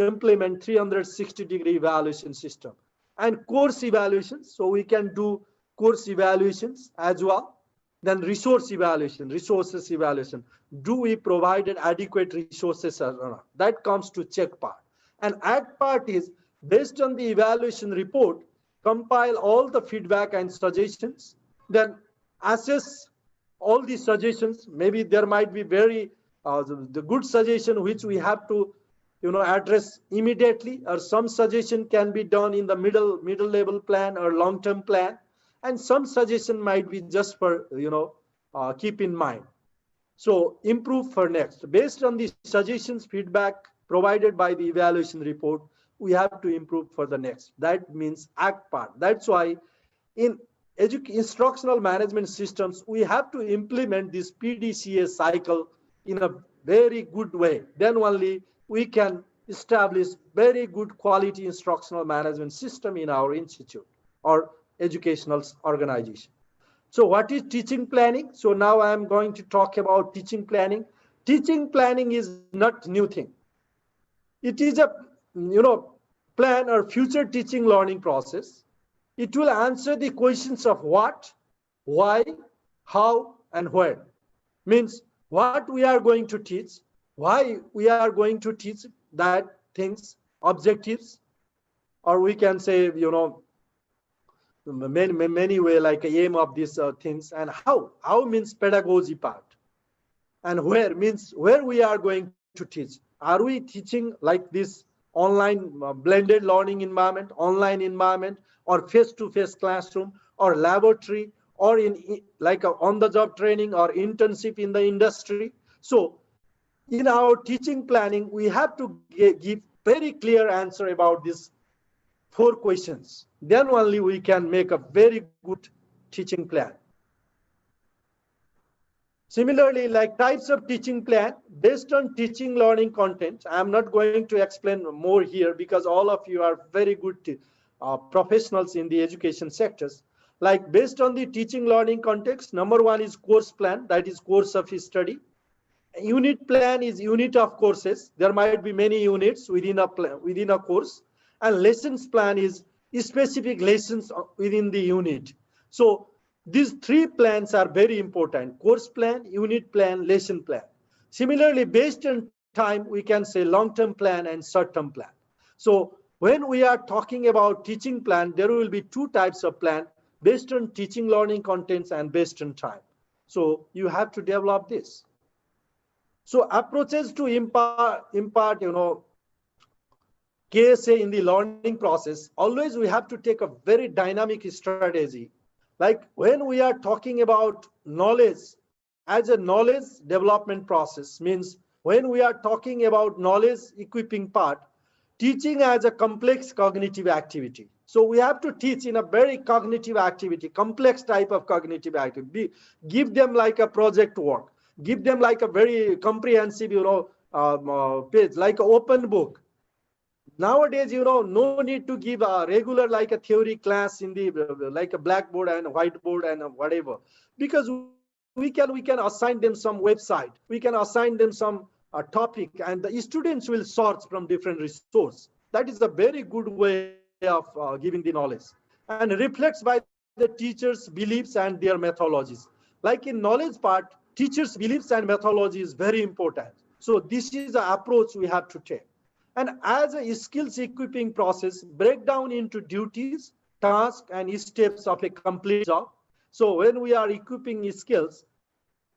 implement 360-degree evaluation system and course evaluations. So we can do course evaluations as well. Then resource evaluation, resources evaluation. Do we provide adequate resources or not? That comes to check part. And act part is based on the evaluation report, compile all the feedback and suggestions, then assess all the suggestions. Maybe there might be very the good suggestion which we have to address immediately, or some suggestion can be done in the middle level plan or long-term plan, and some suggestion might be just for keep in mind. So improve for next. Based on the suggestions, feedback provided by the evaluation report, we have to improve for the next. That means act part. That's why in instructional management systems, we have to implement this PDCA cycle in a very good way. Then only we can establish very good quality instructional management system in our institute or educational organization. So what is teaching planning? So now I am going to talk about teaching planning. Teaching planning is not new thing. It is a plan or future teaching learning process. It will answer the questions of what, why, how, and when. Means what we are going to teach, why we are going to teach that things, objectives, or we can say, many way like aim of these things, and how means pedagogy part, and where means where we are going to teach. Are we teaching like this online blended learning environment, online environment, or face-to-face classroom, or laboratory, or in like a on-the-job training or internship in the industry? So in our teaching planning, we have to give very clear answer about these 4 questions. Then only we can make a very good teaching plan. Similarly, like types of teaching plan based on teaching learning content. I'm not going to explain more here because all of you are very good professionals in the education sectors. Like based on the teaching learning context, number 1 is course plan, that is course of study. Unit plan is unit of courses. There might be many units within a course. And lessons plan is specific lessons within the unit. So these 3 plans are very important: course plan, unit plan, lesson plan. Similarly, based on time, we can say long-term plan and short-term plan. So When we are talking about teaching plan, there will be two types of plan based on teaching learning contents and based on time. So you have to develop this. So approaches to impart KSA in the learning process, always we have to take a very dynamic strategy. Like when we are talking about knowledge as a knowledge development process, means when we are talking about knowledge equipping part, teaching as a complex cognitive activity. So we have to teach in a very cognitive activity, complex type of cognitive activity. Give them like a project work. Give them like a very comprehensive, page, like an open book. Nowadays, no need to give a regular like a theory class in the like a blackboard and whiteboard and whatever, because we can assign them some website, we can assign them some topic, and the students will sort from different resources. That is a very good way of giving the knowledge, and reflects by the teachers' beliefs and their methodologies. Like in knowledge part, teachers' beliefs and methodology is very important. So this is the approach we have to take. And as a skills equipping process, break down into duties, tasks, and steps of a complete job. So when we are equipping skills,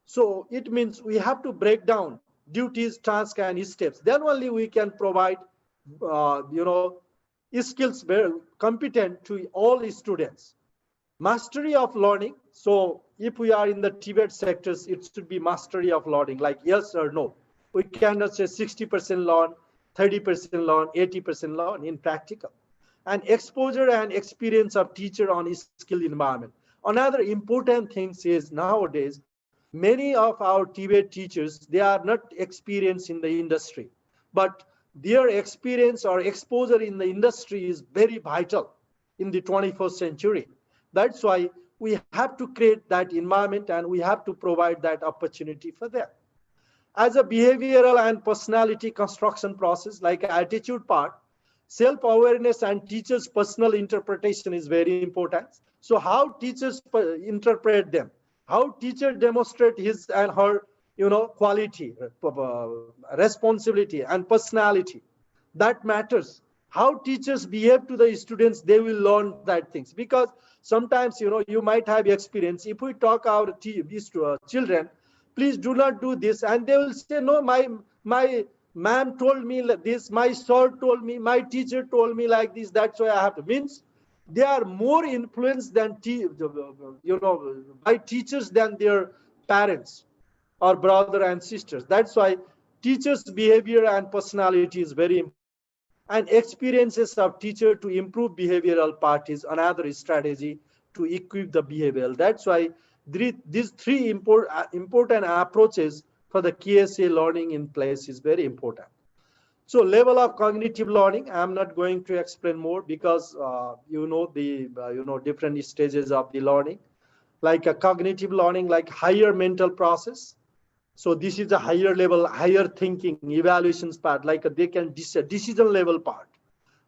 so it means we have to break down duties, tasks, and steps. Then only we can provide, skills very competent to all students. Mastery of learning. So if we are in the Tibet sectors, it should be mastery of learning, like yes or no. We cannot say 60% learn, 30% learn, 80% learn in practical. And exposure and experience of teacher on skill environment. Another important thing is nowadays, many of our Tibet teachers, they are not experienced in the industry, but their experience or exposure in the industry is very vital in the 21st century. That's why we have to create that environment and we have to provide that opportunity for them. As a behavioral and personality construction process, like attitude part, self-awareness and teachers' personal interpretation is very important. So how teachers interpret them, how teacher demonstrate his and her, quality, responsibility, and personality, that matters. How teachers behave to the students, they will learn that things. Because sometimes, you might have experience. If we talk our children, please do not do this, and they will say, no, my ma'am told me like this, my sir told me, my teacher told me like this, that's why I have to. Means they are more influenced than by teachers than their parents or brother and sisters. That's why teachers' behavior and personality is very important. And experiences of teacher to improve behavioral part is another strategy to equip the behavioral. That's why these three important approaches for the KSA learning in place is very important. So level of cognitive learning, I'm not going to explain more because the different stages of the learning. Like a cognitive learning, like higher mental process. So this is a higher level, higher thinking, evaluations part, like they can decision level part,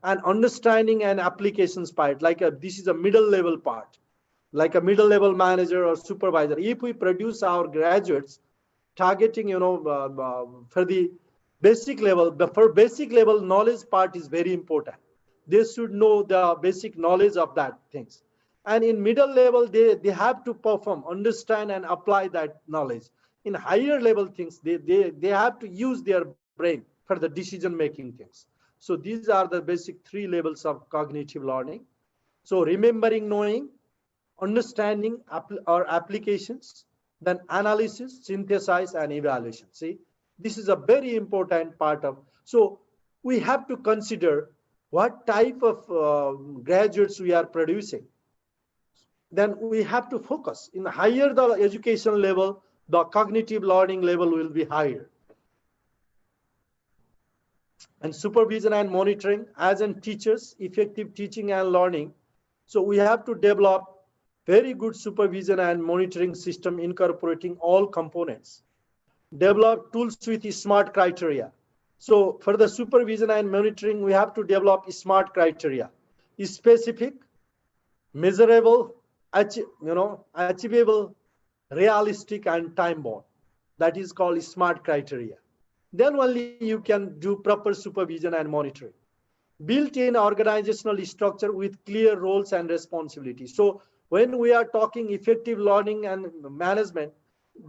and understanding and applications part, like this is a middle level part, like a middle level manager or supervisor. If we produce our graduates targeting, for the basic level, for basic level knowledge part is very important. They should know the basic knowledge of that things. And in middle level, they have to perform, understand, and apply that knowledge. In higher level things, they have to use their brain for the decision making things. So these are the basic three levels of cognitive learning. So remembering, knowing, understanding or applications, then analysis, synthesis, and evaluation. See, this is a very important part of. So we have to consider what type of graduates we are producing. Then we have to focus. In higher the education level, the cognitive learning level will be higher. And supervision and monitoring, as in teachers, effective teaching and learning. So we have to develop very good supervision and monitoring system incorporating all components. Develop tools with smart criteria. So for the supervision and monitoring, we have to develop smart criteria. Specific, measurable, achievable, realistic, and time bound. That is called smart criteria. Then only you can do proper supervision and monitoring. built-in organizational structure with clear roles and responsibilities. So when we are talking effective learning and management,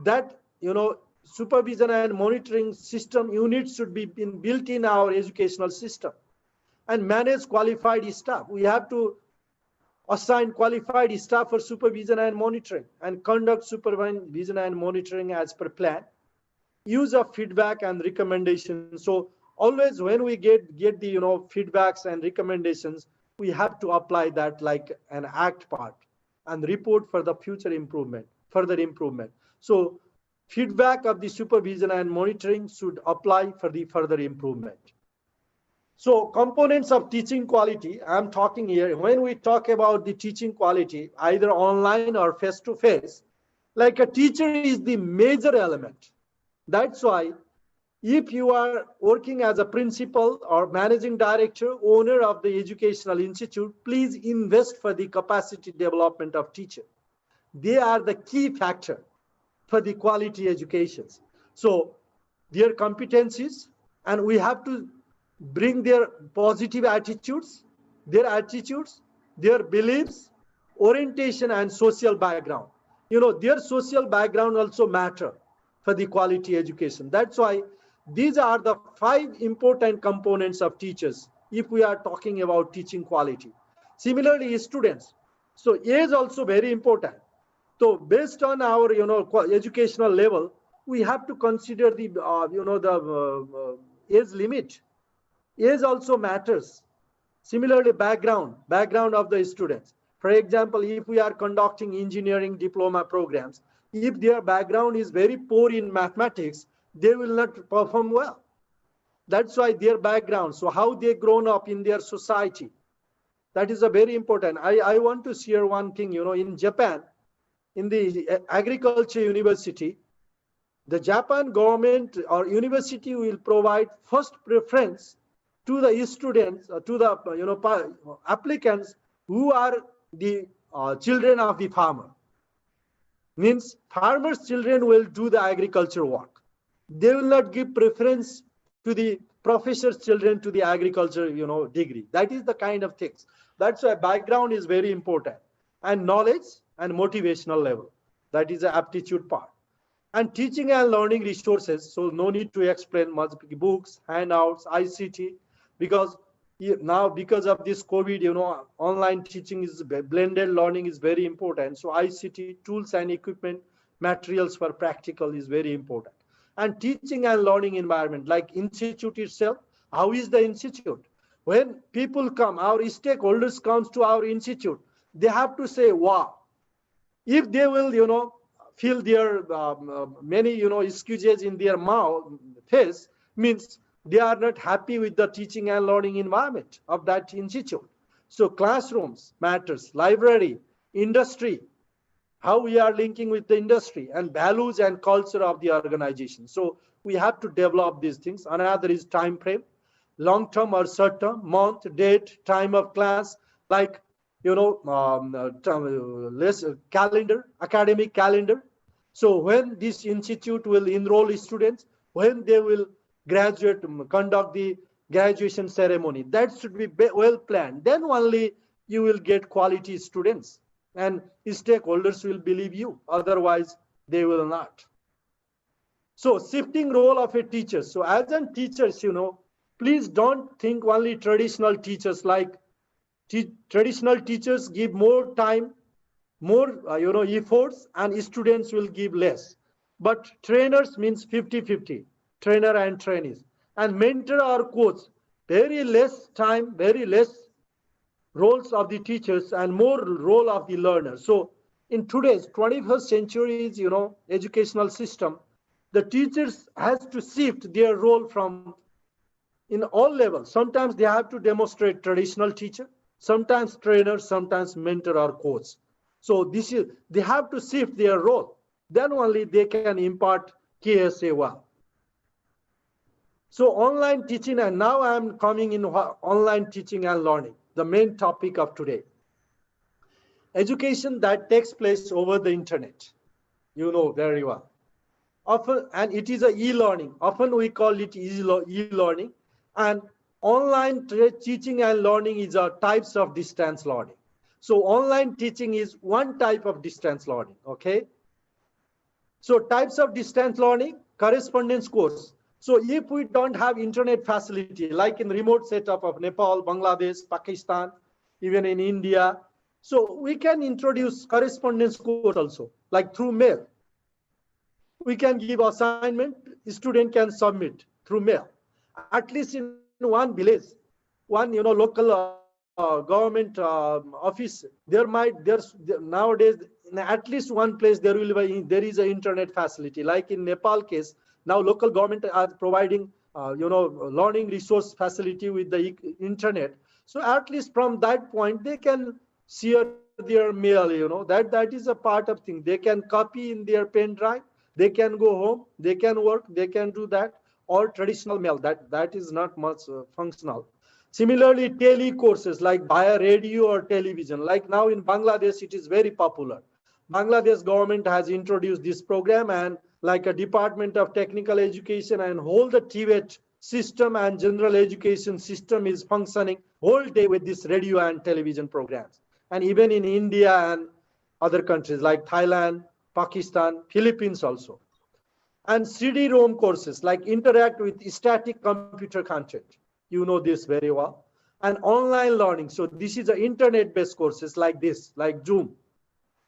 that supervision and monitoring system units should be built in our educational system. And manage qualified staff. We have to assign qualified staff for supervision and monitoring, and conduct supervision and monitoring as per plan. Use of feedback and recommendations. So always when we get the feedbacks and recommendations, we have to apply that like an act part and report for the future improvement, further improvement. So feedback of the supervision and monitoring should apply for the further improvement. So components of teaching quality, I'm talking here, when we talk about the teaching quality, either online or face-to-face, like a teacher is the major element. That's why if you are working as a principal or managing director, owner of the educational institute, please invest for the capacity development of teacher. They are the key factor for the quality educations. So their competencies, and we have to bring their positive attitudes, their beliefs, orientation, and social background. Their social background also matter for the quality education. That's why these are the 5 important components of teachers if we are talking about teaching quality. Similarly, students. So age also very important. So based on our educational level, we have to consider the age limit. Age also matters. Similarly, background of the students. For example, if we are conducting engineering diploma programs, if their background is very poor in mathematics, they will not perform well. That's why their background, so how they grown up in their society, that is a very important. I want to share one thing, in Japan, in the agriculture university, the Japan government or university will provide first preference to the students, to the applicants who are the children of the farmer. Means farmers' children will do the agriculture work. They will not give preference to the professor's children to the agriculture degree. That is the kind of things. That's why background is very important. And knowledge and motivational level. That is the aptitude part. And teaching and learning resources. So no need to explain much. Books, handouts, ICT. Because now because of this COVID, online teaching is blended learning is very important. So ICT, tools and equipment, materials for practical is very important. And teaching and learning environment, like institute itself. How is the institute? When people come, our stakeholders comes to our institute, they have to say, wow. If they will, feel their many, excuses in their face, means they are not happy with the teaching and learning environment of that institute. So classrooms matters, library, industry, how we are linking with the industry, and values and culture of the organization. So we have to develop these things. Another is time frame, long-term or short-term, month, date, time of class, like, calendar, academic calendar. So when this institute will enroll students, when they will graduate, conduct the graduation ceremony, that should be well planned. Then only you will get quality students and stakeholders will believe you. Otherwise, they will not. So shifting role of a teacher. So as a teachers, please don't think only traditional teachers, like traditional teachers give more time, more efforts, and students will give less. But trainers means 50-50, trainer and trainees. And mentor or coach, very less time, very less roles of the teachers and more role of the learner. So in today's 21st century's educational system, the teachers has to shift their role from in all levels. Sometimes they have to demonstrate traditional teacher, sometimes trainer, sometimes mentor or coach. So they have to shift their role. Then only they can impart KSA well. So online teaching, and now I'm coming in online teaching and learning, the main topic of today. Education that takes place over the internet, you know very well. Often, and it is a e-learning. Often we call it e-learning. And online teaching and learning is a types of distance learning. So online teaching is one type of distance learning, okay? So types of distance learning, correspondence course. So if we don't have internet facility, like in remote setup of Nepal, Bangladesh, Pakistan, even in India, so we can introduce correspondence course also, like through mail. We can give assignment, student can submit through mail. At least in one village, one local government office, there's nowadays in at least one place there is an internet facility. Like in Nepal case, now local government are providing learning resource facility with the internet. So at least from that point they can share their mail. That is a part of thing. They can copy in their pen drive. They can go home. They can work. They can do that. Or traditional mail. That is not much functional. Similarly, tele courses like via radio or television. Like now in Bangladesh, it is very popular. Bangladesh government has introduced this program, and like a Department of Technical Education and whole the Tibet system and general education system is functioning whole day with this radio and television programs. And even in India and other countries like Thailand, Pakistan, Philippines also. And CD-ROM courses like interact with static computer content. You know this very well. And online learning. So this is the internet-based courses like this, like Zoom.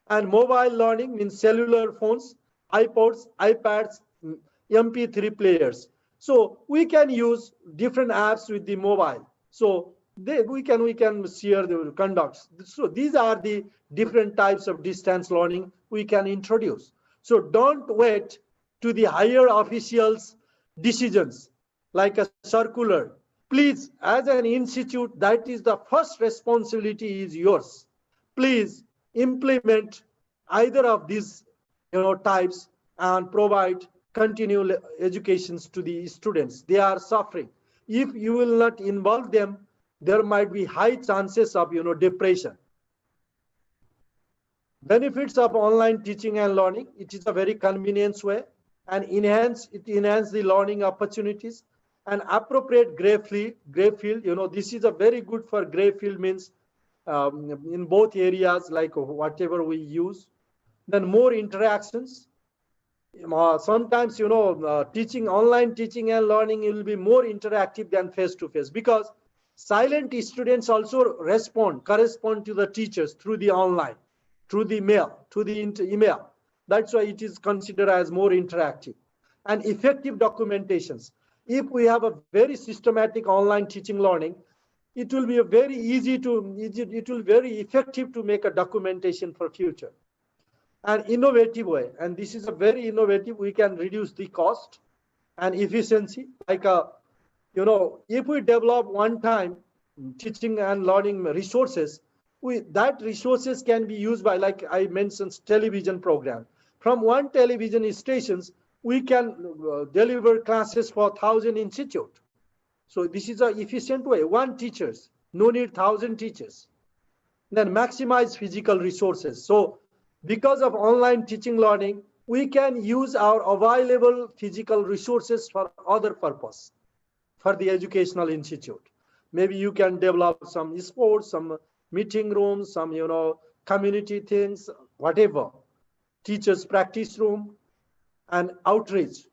And mobile learning means cellular phones, iPods, iPads, MP3 players. So we can use different apps with the mobile. So we can share the conducts. So these are the different types of distance learning we can introduce. So don't wait to the higher officials' decisions like a circular. Please, as an institute, that is the first responsibility is yours. Please implement either of these types and provide continual educations to the students. They are suffering. If you will not involve them, there might be high chances of depression. Benefits of online teaching and learning. It is a very convenient way and enhance the learning opportunities. And appropriate gray field, this is a very good for gray field means in both areas, like whatever we use. Then more interactions. Sometimes, online teaching and learning will be more interactive than face-to-face, because silent students also correspond to the teachers through the online, through the mail, through the email. That's why it is considered as more interactive. And effective documentations. If we have a very systematic online teaching learning, it will be very effective to make a documentation for future. An innovative way, and this is a very innovative, we can reduce the cost and efficiency. Like if we develop one time teaching and learning resources, that resources can be used by, like I mentioned, television program. From one television stations, we can deliver classes for 1,000 institute. So this is an efficient way. One teachers, no need 1,000 teachers. Then maximize physical resources. So because of online teaching learning, we can use our available physical resources for other purpose, for the educational institute. Maybe you can develop some sports, some meeting rooms, some community things, whatever. Teachers' practice room and outreach.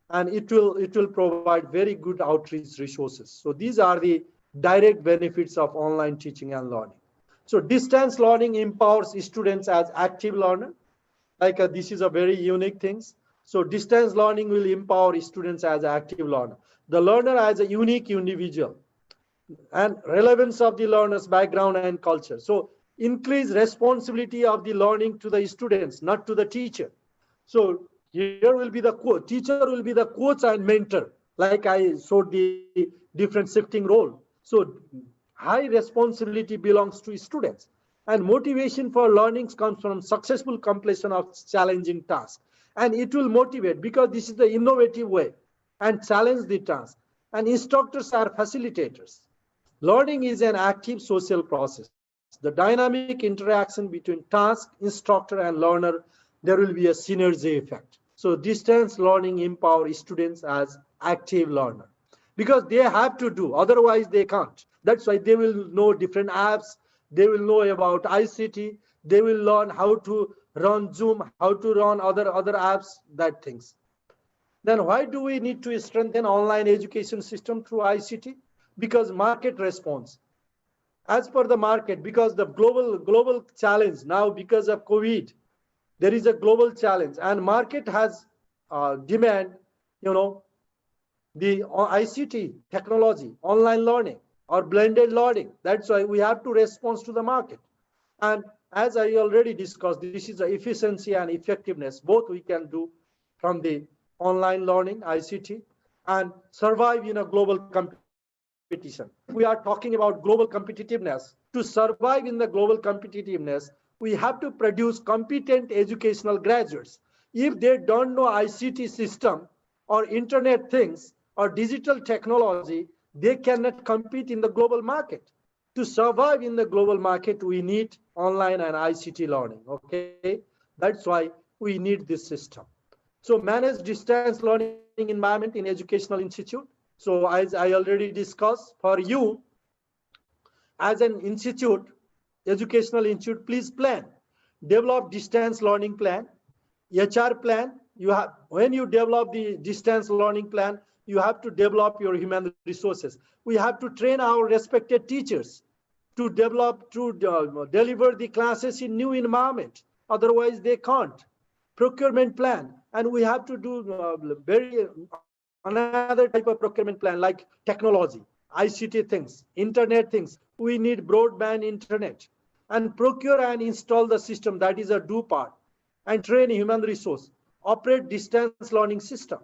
And it will provide very good outreach resources. So these are the direct benefits of online teaching and learning. So distance learning empowers students as active learner. Like this is a very unique thing. So distance learning will empower students as active learner. The learner as a unique individual, and relevance of the learner's background and culture. So increase responsibility of the learning to the students, not to the teacher. So here will be the teacher will be the coach and mentor, like I showed the different shifting role. So high responsibility belongs to students, and motivation for learning comes from successful completion of challenging tasks. And it will motivate because this is the innovative way and challenge the task. And instructors are facilitators. Learning is an active social process. The dynamic interaction between task, instructor, and learner, there will be a synergy effect. So distance learning empowers students as active learner. because they have to do, otherwise they can't. That's why they will know different apps, they will know about ICT, they will learn how to run Zoom, how to run other apps, that things. Then why do we need to strengthen online education system through ICT? Because market response. As per the market, because the global challenge now, because of COVID, there is a global challenge, and market has demand, the ICT technology, online learning or blended learning. That's why we have to respond to the market. And as I already discussed, this is the efficiency and effectiveness. Both we can do from the online learning, ICT, and survive in a global competition. We are talking about global competitiveness. To survive in the global competitiveness, we have to produce competent educational graduates. If they don't know ICT system or internet things or digital technology, they cannot compete in the global market. To survive in the global market, we need online and ICT learning, okay? That's why we need this system. So manage distance learning environment in educational institute. So as I already discussed, for you, as an institute, educational institute, please plan. Develop distance learning plan, HR plan. You have, when you develop the distance learning plan, you have to develop your human resources. We have to train our respected teachers to develop, to deliver the classes in new environment. Otherwise, they can't. Procurement plan, and we have to do another type of procurement plan like technology, ICT things, internet things. We need broadband internet, and procure and install the system. That is a do part, and train human resource, operate distance learning system,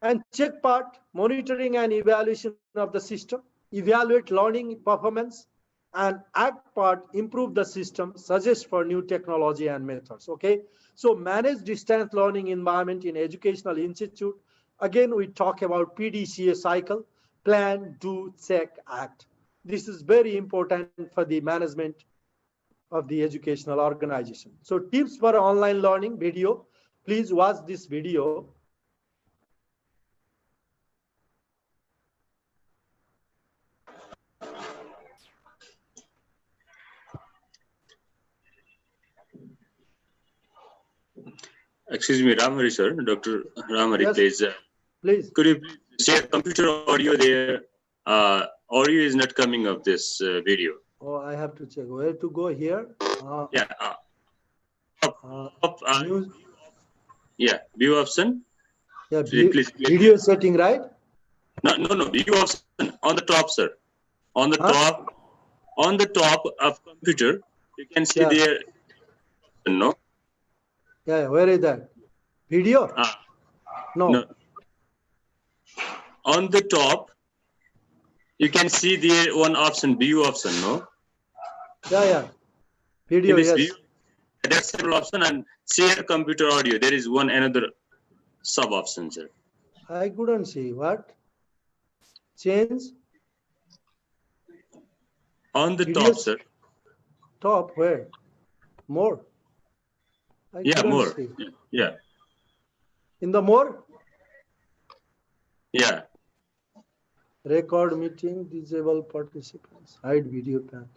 and check part, monitoring and evaluation of the system, evaluate learning performance, and act part, improve the system, suggest for new technology and methods, okay? So manage distance learning environment in educational institute. Again, we talk about PDCA cycle, plan, do, check, act. This is very important for the management of the educational organization. So tips for online learning video, please watch this video. Excuse me, Ramhari sir, Dr. Ramhari, Yes, please. Please. Could you please share computer audio there? Audio is not coming of this video. Oh, I have to check where to go here. Yeah. Yeah, view option. Yeah, Please video setting, right? No, view option on the top, sir. On the top of computer, you can see there. No. Yeah, where is that? Video? No. On the top, you can see there one option, view option, no? Yeah. Video, in this yes. view, there's several option, and share computer audio. There is another sub option, sir. I couldn't see. What? Change? On the Video top, sir. Top, where? More? Yeah, more. See. Yeah. In the more? Yeah. Record meeting, disable participants, hide video pan.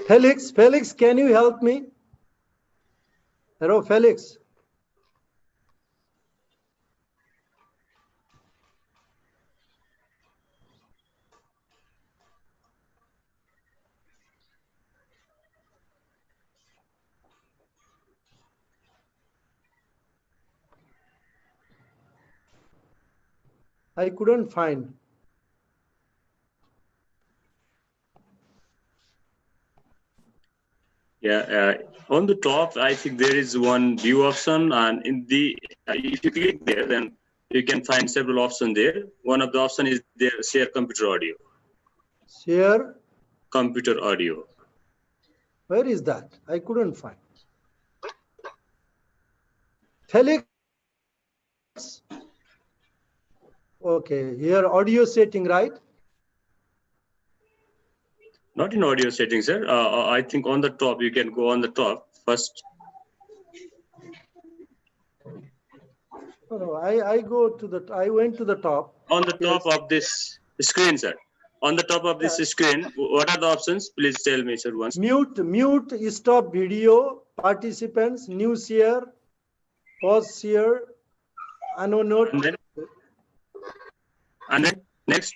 Felix, can you help me? Hello, Felix. I couldn't find. Yeah, on the top, I think there is one view option, and in the if you click there, then you can find several options there. One of the option is there, share computer audio. Share computer audio. Where is that? I couldn't find. Felix. Okay, here audio setting, right? Not in audio settings, sir. I think on the top, you can go on the top first. No, I went to the top. On the top of this screen, sir. On the top of this screen, what are the options? Please tell me, sir, once. Mute, stop video, participants, new share, pause share, note. And then next?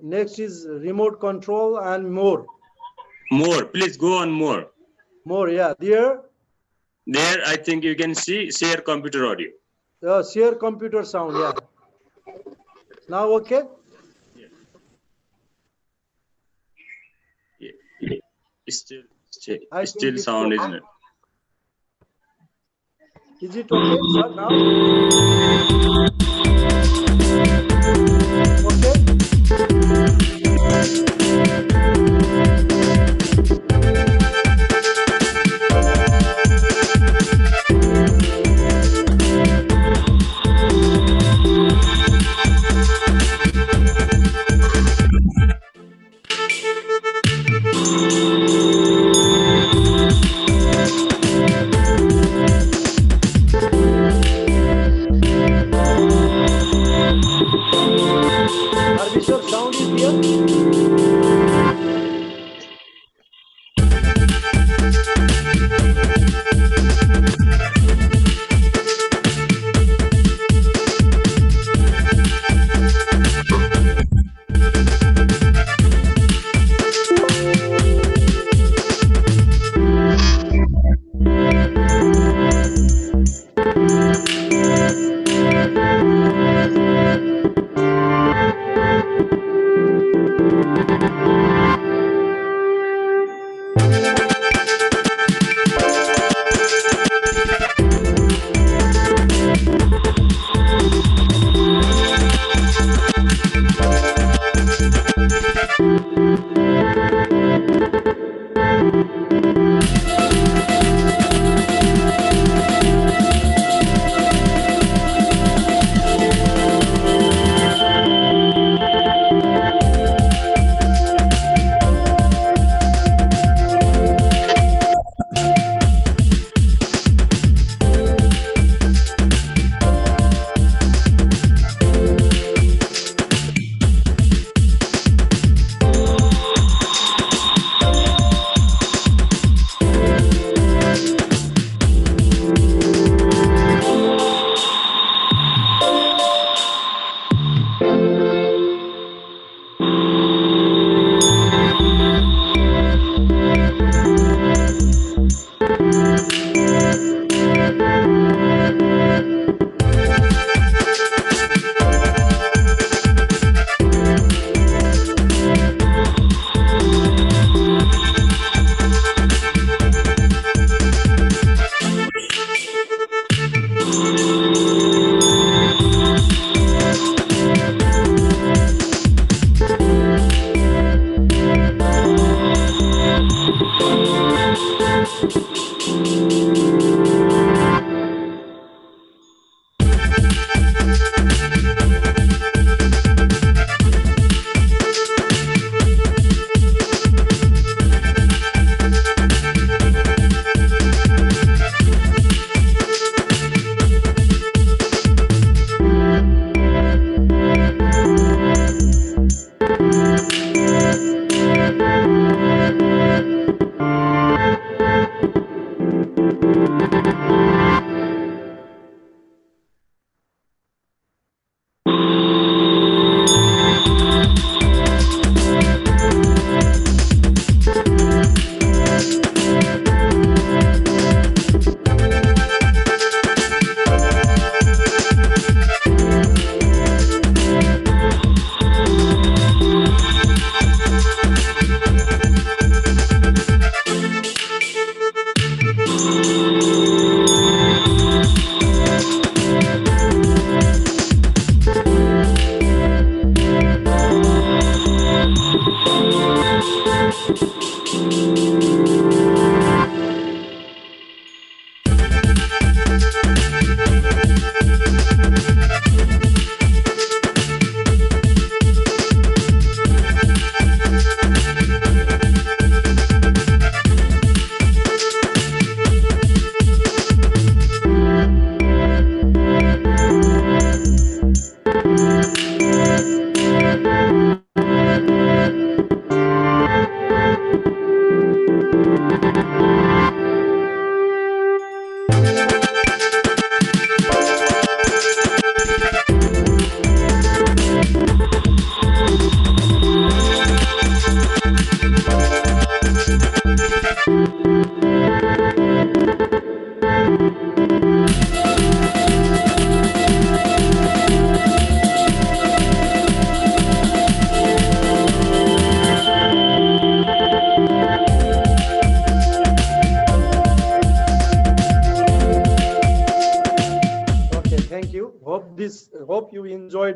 Next is remote control and more. More, please go on more. More, yeah, there. There, I think you can see share computer audio. Share computer sound, yeah. Now, okay? Yeah. Still sound, isn't it? Is it okay, sir, now? Sound is here.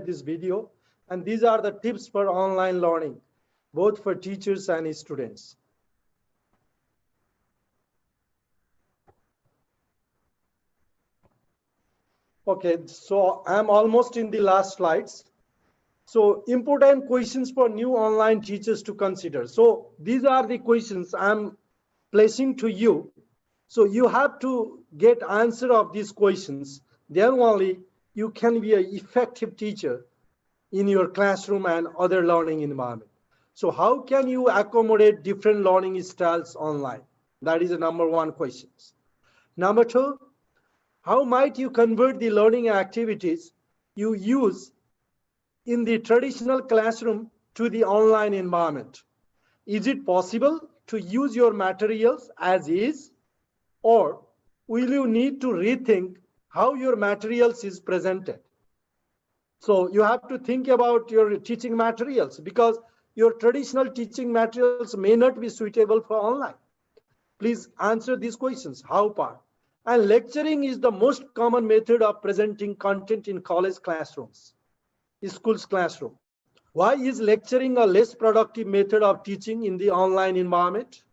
shared this video. And these are the tips for online learning, both for teachers and students. Okay, so I'm almost in the last slides. So important questions for new online teachers to consider. So these are the questions I'm placing to you. So you have to get answer of these questions. Then only you can be an effective teacher in your classroom and other learning environment. So how can you accommodate different learning styles online? That is the number one question. Number two, how might you convert the learning activities you use in the traditional classroom to the online environment? Is it possible to use your materials as is, or will you need to rethink how your materials is presented? So you have to think about your teaching materials, because your traditional teaching materials may not be suitable for online. Please answer these questions. How far? And lecturing is the most common method of presenting content in college classrooms, schools classroom. Why is lecturing a less productive method of teaching in the online environment?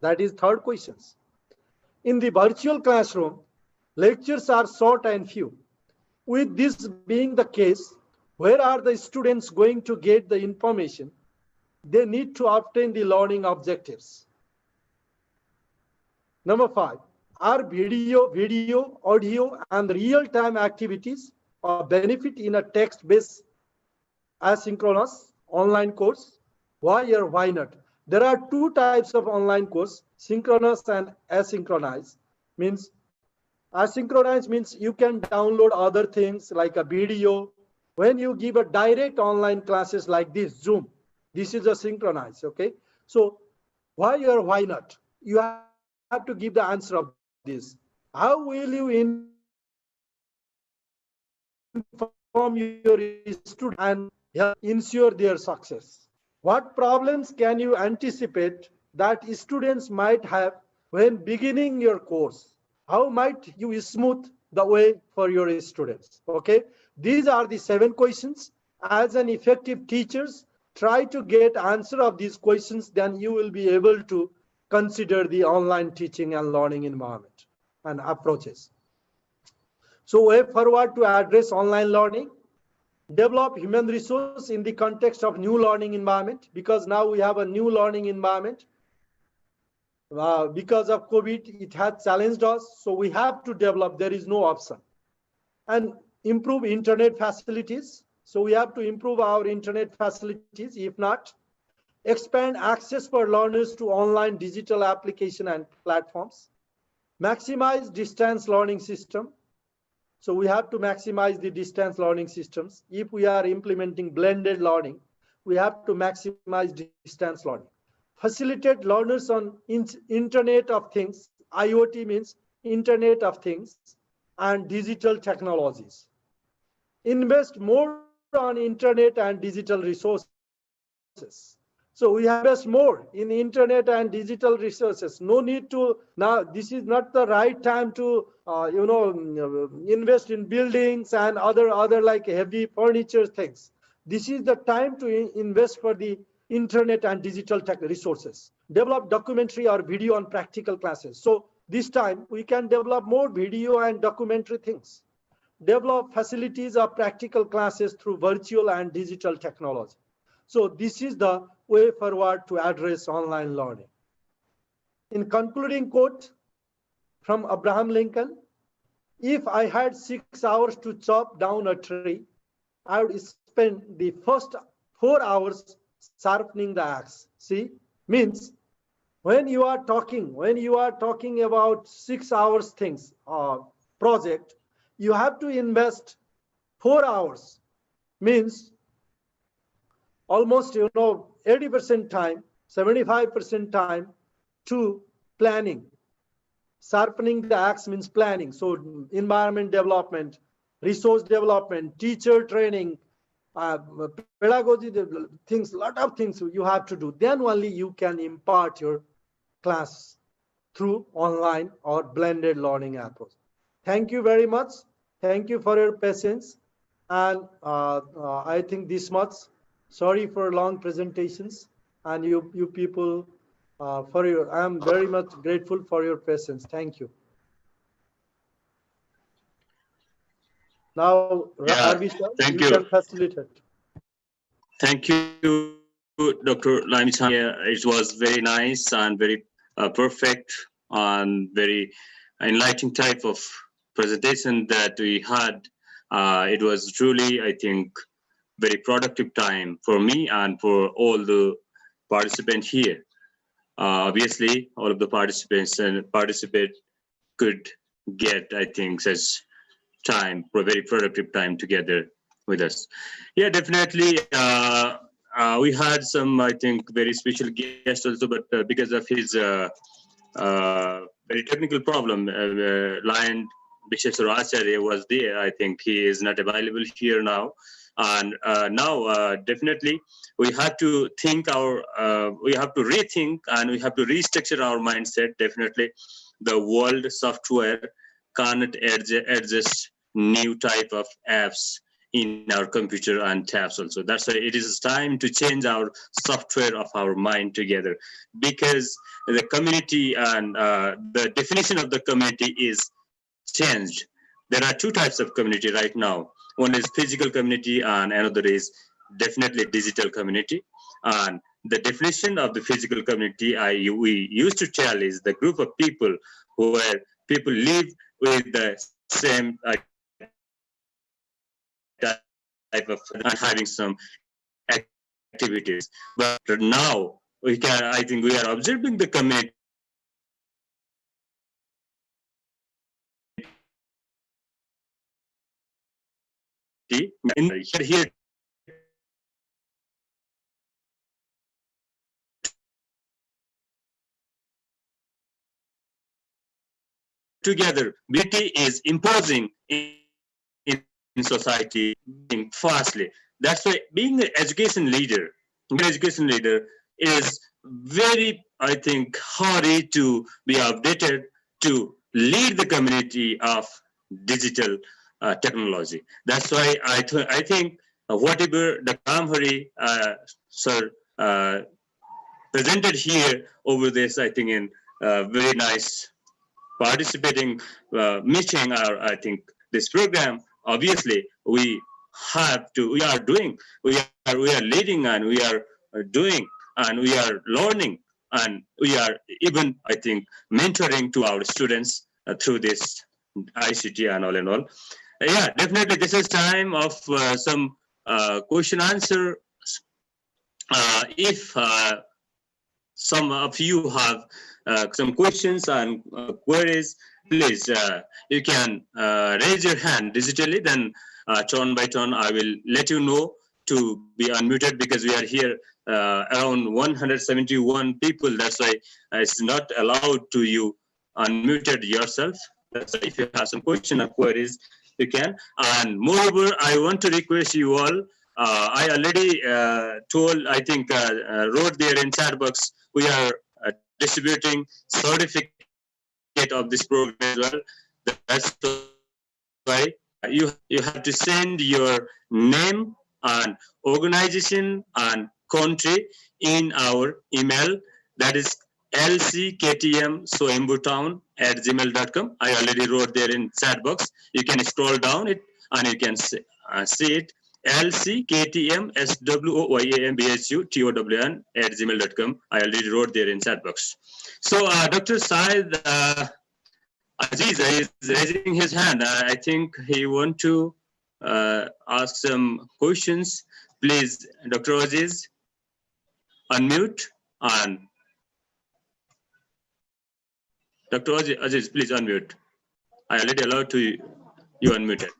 That is third question. In the virtual classroom, lectures are short and few. With this being the case, where are the students going to get the information they need to obtain the learning objectives? Number 5, are video, audio, and real-time activities a benefit in a text-based asynchronous online course? Why or why not? There are two types of online course, synchronous and asynchronous. Asynchronous means you can download other things like a video. When you give a direct online classes like this, Zoom, this is a synchronized, okay? So why or why not? You have to give the answer of this. How will you inform your students and ensure their success? What problems can you anticipate that students might have when beginning your course? How might you smooth the way for your students? Okay, these are the 7 questions. As an effective teachers, try to get answer of these questions, then you will be able to consider the online teaching and learning environment and approaches. So way forward to address online learning, develop human resource in the context of new learning environment, because now we have a new learning environment. Because of COVID, it has challenged us, so we have to develop, there is no option. And improve internet facilities. So we have to improve our internet facilities. If not, expand access for learners to online digital application and platforms. Maximize distance learning system. So we have to maximize the distance learning systems. If we are implementing blended learning, we have to maximize distance learning. Facilitate learners on Internet of Things. IoT means Internet of Things and digital technologies. Invest more on internet and digital resources. So we have to invest more in internet and digital resources. No need to, now this is not the right time to invest in buildings and other like heavy furniture things. This is the time to invest for the internet and digital tech resources. Develop documentary or video on practical classes. So this time we can develop more video and documentary things. Develop facilities of practical classes through virtual and digital technology. So this is the way forward to address online learning. In concluding quote from Abraham Lincoln, if I had 6 hours to chop down a tree, I would spend the first 4 hours sharpening the axe. See, means when you are talking about 6 hours things, project, you have to invest 4 hours, means almost 80% time, 75% time to planning. Sharpening the axe means planning. So environment development, resource development, teacher training, pedagogy things, lot of things you have to do. Then only you can impart your class through online or blended learning approach. Thank you very much. Thank you for your patience. And I think this much. Sorry for long presentations, and you people for your. I am very much grateful for your patience. Thank you. Now, Yeah, Arvi sir, thank you you. can facilitate. Thank you, Dr. Lami-san. Yeah, it was very nice and very perfect and very enlightening type of presentation that we had. It was truly, I think, very productive time for me and for all the participants here. Obviously, all of the participate could get, I think, such time, for very productive time together with us. Yeah, definitely. We had some, I think, very special guest also, but because of his very technical problem, Lion Bisheswar Acharya was there. I think he is not available here now. And now, definitely, we have to think we have to rethink and we have to restructure our mindset. Definitely, the world software cannot adjust new type of apps in our computer and tabs also. That's why it is time to change our software of our mind together, because the community and the definition of the community is changed. There are two types of community right now. One is physical community and another is definitely digital community. And the definition of the physical community we used to tell is the group of people where people live with the same type of and having some activities. But now I think we are observing the community here together. Beauty is imposing in society fastly. That's why being an education leader is very, I think, hurry to be updated to lead the community of digital technology. That's why I think whatever the Kamhari sir presented here over this, I think in very nice participating, meeting our, I think, this program. Obviously, we are leading and we are doing and we are learning and we are even, I think, mentoring to our students through this ICT and all in all. Yeah, definitely this is time of some question answer. If some of you have some questions and queries, please, you can raise your hand digitally, then turn by turn, I will let you know to be unmuted, because we are here around 171 people. That's why it's not allowed to you unmuted yourself. That's why if you have some question or queries, you can. And moreover, I want to request you all, I already told, I think, wrote there in chat box, we are distributing certificate of this program as well. That's why you have to send your name and organization and country in our email. That is lcktmsoembutown@gmail.com. I already wrote there in chat box. You can scroll down it and you can see it. lcktmsoembutown@gmail.com. I already wrote there in chat box. So Dr. Syed Aziz is raising his hand. I think he wants to ask some questions. Please, Dr. Aziz, unmute. And Dr. Aziz, please unmute. I already allowed to you unmuted.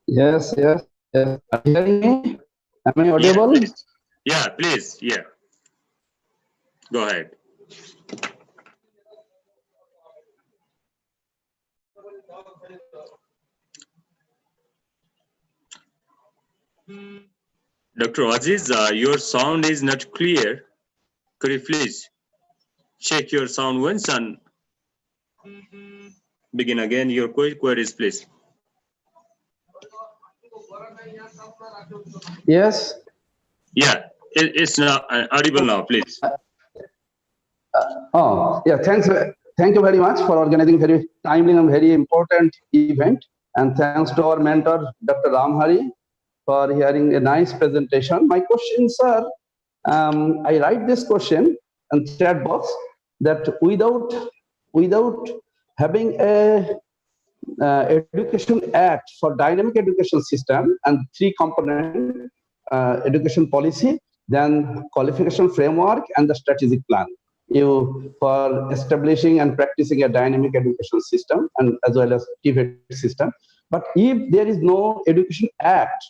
Yes. Are you hearing me? Am I audible? Yeah, please. Yeah. Go ahead. Dr. Aziz, your sound is not clear. Could you please check your sound once and Begin again your queries, please. Yes. Yeah, it's now audible now, please. Yeah, thank you very much for organizing very timely and very important event. And thanks to our mentor, Dr. Ramhari, for hearing a nice presentation. My question, sir, I write this question in chat box that without having a education act for dynamic education system and 3 component education policy, then qualification framework and the strategic plan for establishing and practicing a dynamic education system and as well as TVET system. But if there is no education act,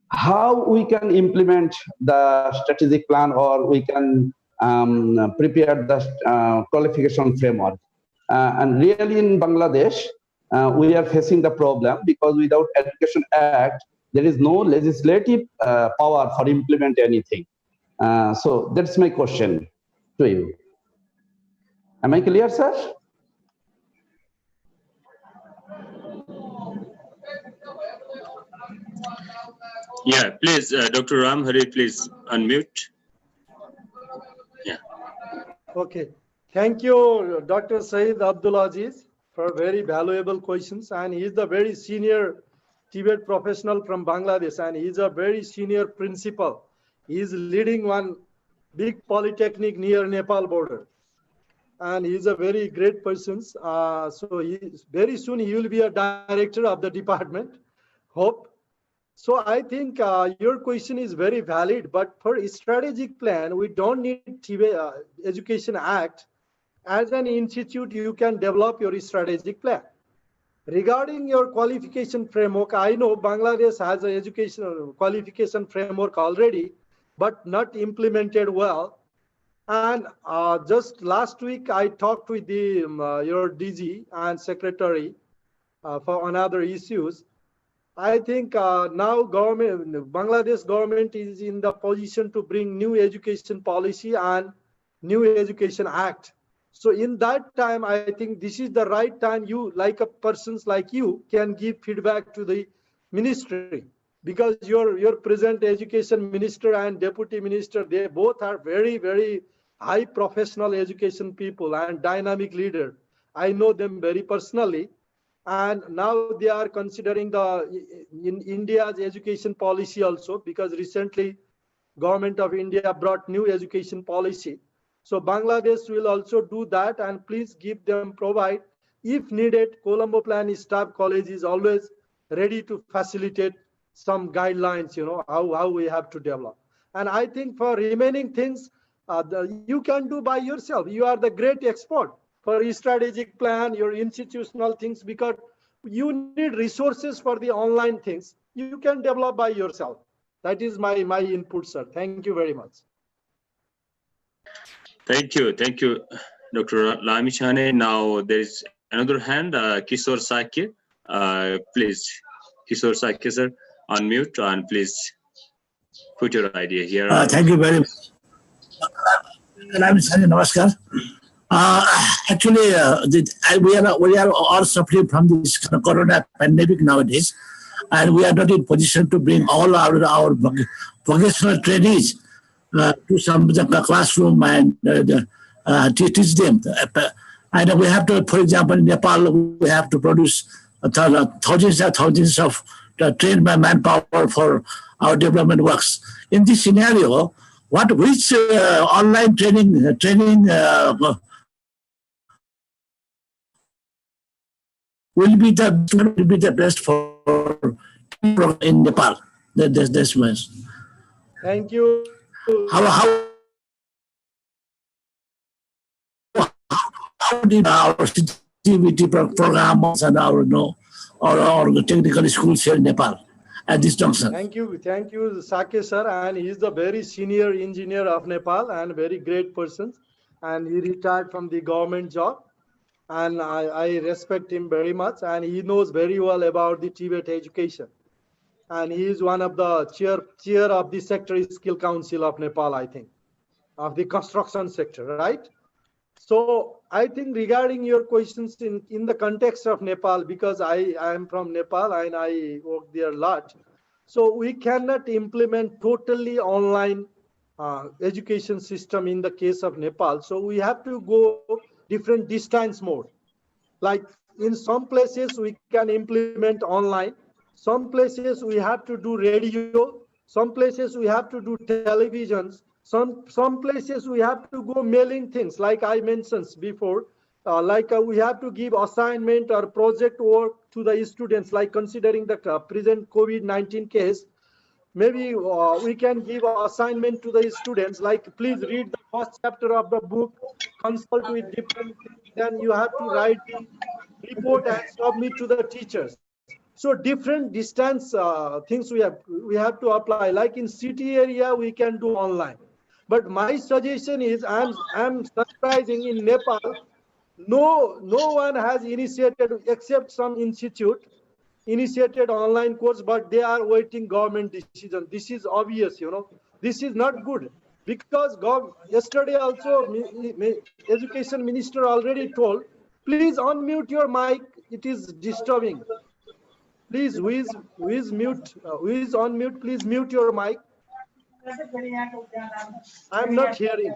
how we can implement the strategic plan or we can prepare the qualification framework? And really in Bangladesh, we are facing the problem because without Education Act, there is no legislative power for implement anything. So that's my question to you. Am I clear, sir? Yeah, please, Dr. Ramhari, please unmute. Yeah. Okay. Thank you, Dr. Saeed Abdulaziz, for very valuable questions. And he is the very senior TVET professional from Bangladesh, and he is a very senior principal. He is leading one big polytechnic near Nepal border. And he is a very great person. So very soon he will be a director of the department, hope. So I think your question is very valid, but for a strategic plan, we don't need Education Act. As an institute, you can develop your strategic plan. Regarding your qualification framework, I know Bangladesh has an educational qualification framework already, but not implemented well. And just last week, I talked with the your DG and secretary for another issues. I think now Bangladesh government is in the position to bring new education policy and new education act. So in that time, I think this is the right time you, like a persons like you, can give feedback to the ministry, because your present education minister and deputy minister, they both are very, very high professional education people and dynamic leader. I know them very personally. And now they are considering in India's education policy also, because recently government of India brought new education policy. So Bangladesh will also do that, and please give them provide. If needed, Colombo Plan Staff College is always ready to facilitate some guidelines, how we have to develop. And I think for remaining things, you can do by yourself. You are the great expert for your strategic plan, your institutional things, because you need resources for the online things. You can develop by yourself. That is my input, sir. Thank you very much. Thank you, Dr. Lamichane. Now there is another hand, Kishore Sakya. Please, Kishore Sakya, sir, unmute and please put your idea here. Thank you very much. Lamichane, namaskar. Actually, we are all suffering from this corona pandemic nowadays, and we are not in position to bring all our vocational trainees to some classroom and teach them. And we have to, for example, in Nepal, we have to produce thousands of trained manpower for our development works. In this scenario, which online training will be the best for in Nepal? That's my. Thank you. How did our CTVT programs and our technical schools here in Nepal at this junction? Thank you, Sakya sir, and he is the very senior engineer of Nepal and very great person, and he retired from the government job, and I respect him very much, and he knows very well about the TVET education, and he is one of the chair of the Sector Skill Council of Nepal, I think, of the construction sector, right? So I think regarding your questions in the context of Nepal, because I am from Nepal and I work there a lot. So we cannot implement totally online education system in the case of Nepal. So we have to go different distance mode. Like in some places we can implement online. Some places we have to do radio. Some places we have to do televisions. Some places we have to go mailing things, like I mentioned before. We have to give assignment or project work to the students, like considering the present COVID-19 case. Maybe we can give assignment to the students, like please read the first chapter of the book, consult with different things, then you have to write the report and submit to the teachers. So different distance things we have to apply. Like in city area we can do online, but my suggestion is, I'm surprising in Nepal, no one has initiated except some institute initiated online course, but they are waiting government decision. This is obvious, this is not good, because yesterday also education minister already told, please unmute your mic, it is disturbing. Please, who is mute, who is on mute, please mute your mic. I'm not hearing.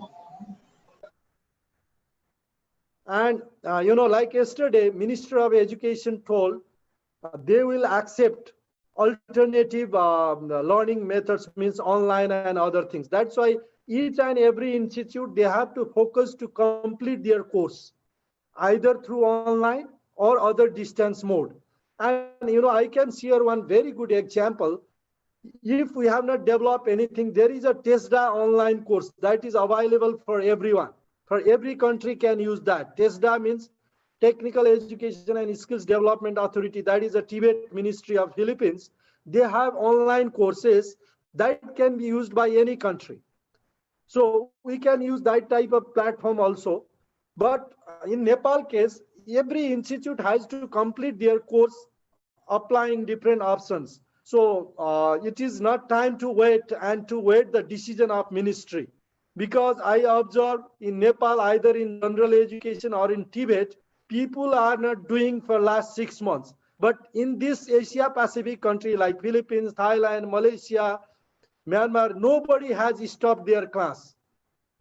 And like yesterday, Minister of Education told they will accept alternative learning methods, means online and other things. That's why each and every institute, they have to focus to complete their course, either through online or other distance mode. And I can share one very good example. If we have not developed anything, there is a TESDA online course that is available for everyone. For every country can use that. TESDA means Technical Education and Skills Development Authority. That is a Tibet Ministry of Philippines. They have online courses that can be used by any country. So we can use that type of platform also. But in Nepal case, every institute has to complete their course applying different options. So it is not time to wait the decision of ministry. Because I observe in Nepal, either in general education or in Tibet, people are not doing for last 6 months. But in this Asia Pacific country like Philippines, Thailand, Malaysia, Myanmar, nobody has stopped their class.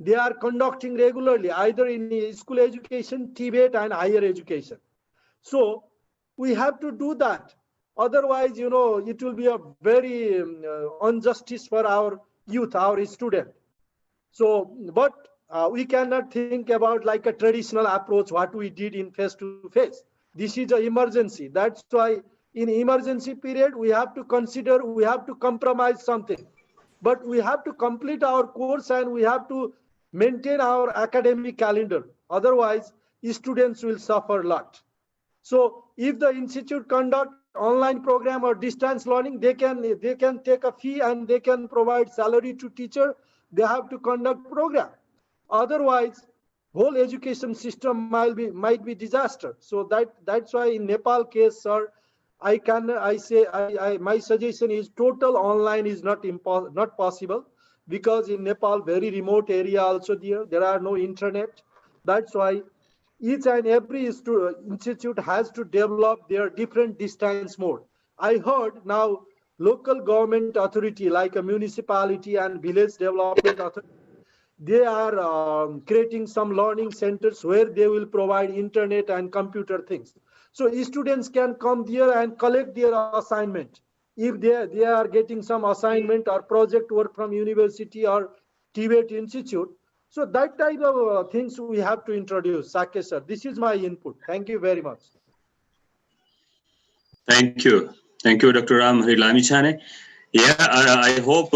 They are conducting regularly, either in school education, Tibet, and higher education. So we have to do that. Otherwise, it will be a very injustice for our youth, our student. So, but we cannot think about like a traditional approach, what we did in face-to-face. This is an emergency. That's why in emergency period, we have to consider, we have to compromise something. But we have to complete our course and we have to maintain our academic calendar. Otherwise, students will suffer a lot. So if the institute conduct online program or distance learning, they can take a fee and they can provide salary to teacher. They have to conduct program. Otherwise, whole education system might be disaster. So that's why in Nepal case, sir, my suggestion is total online is not possible, because in Nepal, very remote area also there are no internet. That's why each and every institute has to develop their different distance mode. I heard now local government authority like a municipality and village development authority, they are creating some learning centers where they will provide internet and computer things. So students can come there and collect their assignment. If they are getting some assignment or project work from university or Tibet Institute, so that type of things we have to introduce. Sakesh sir, this is my input. Thank you very much. Thank you. Thank you, Dr. Ram Lamichane. Yeah, I hope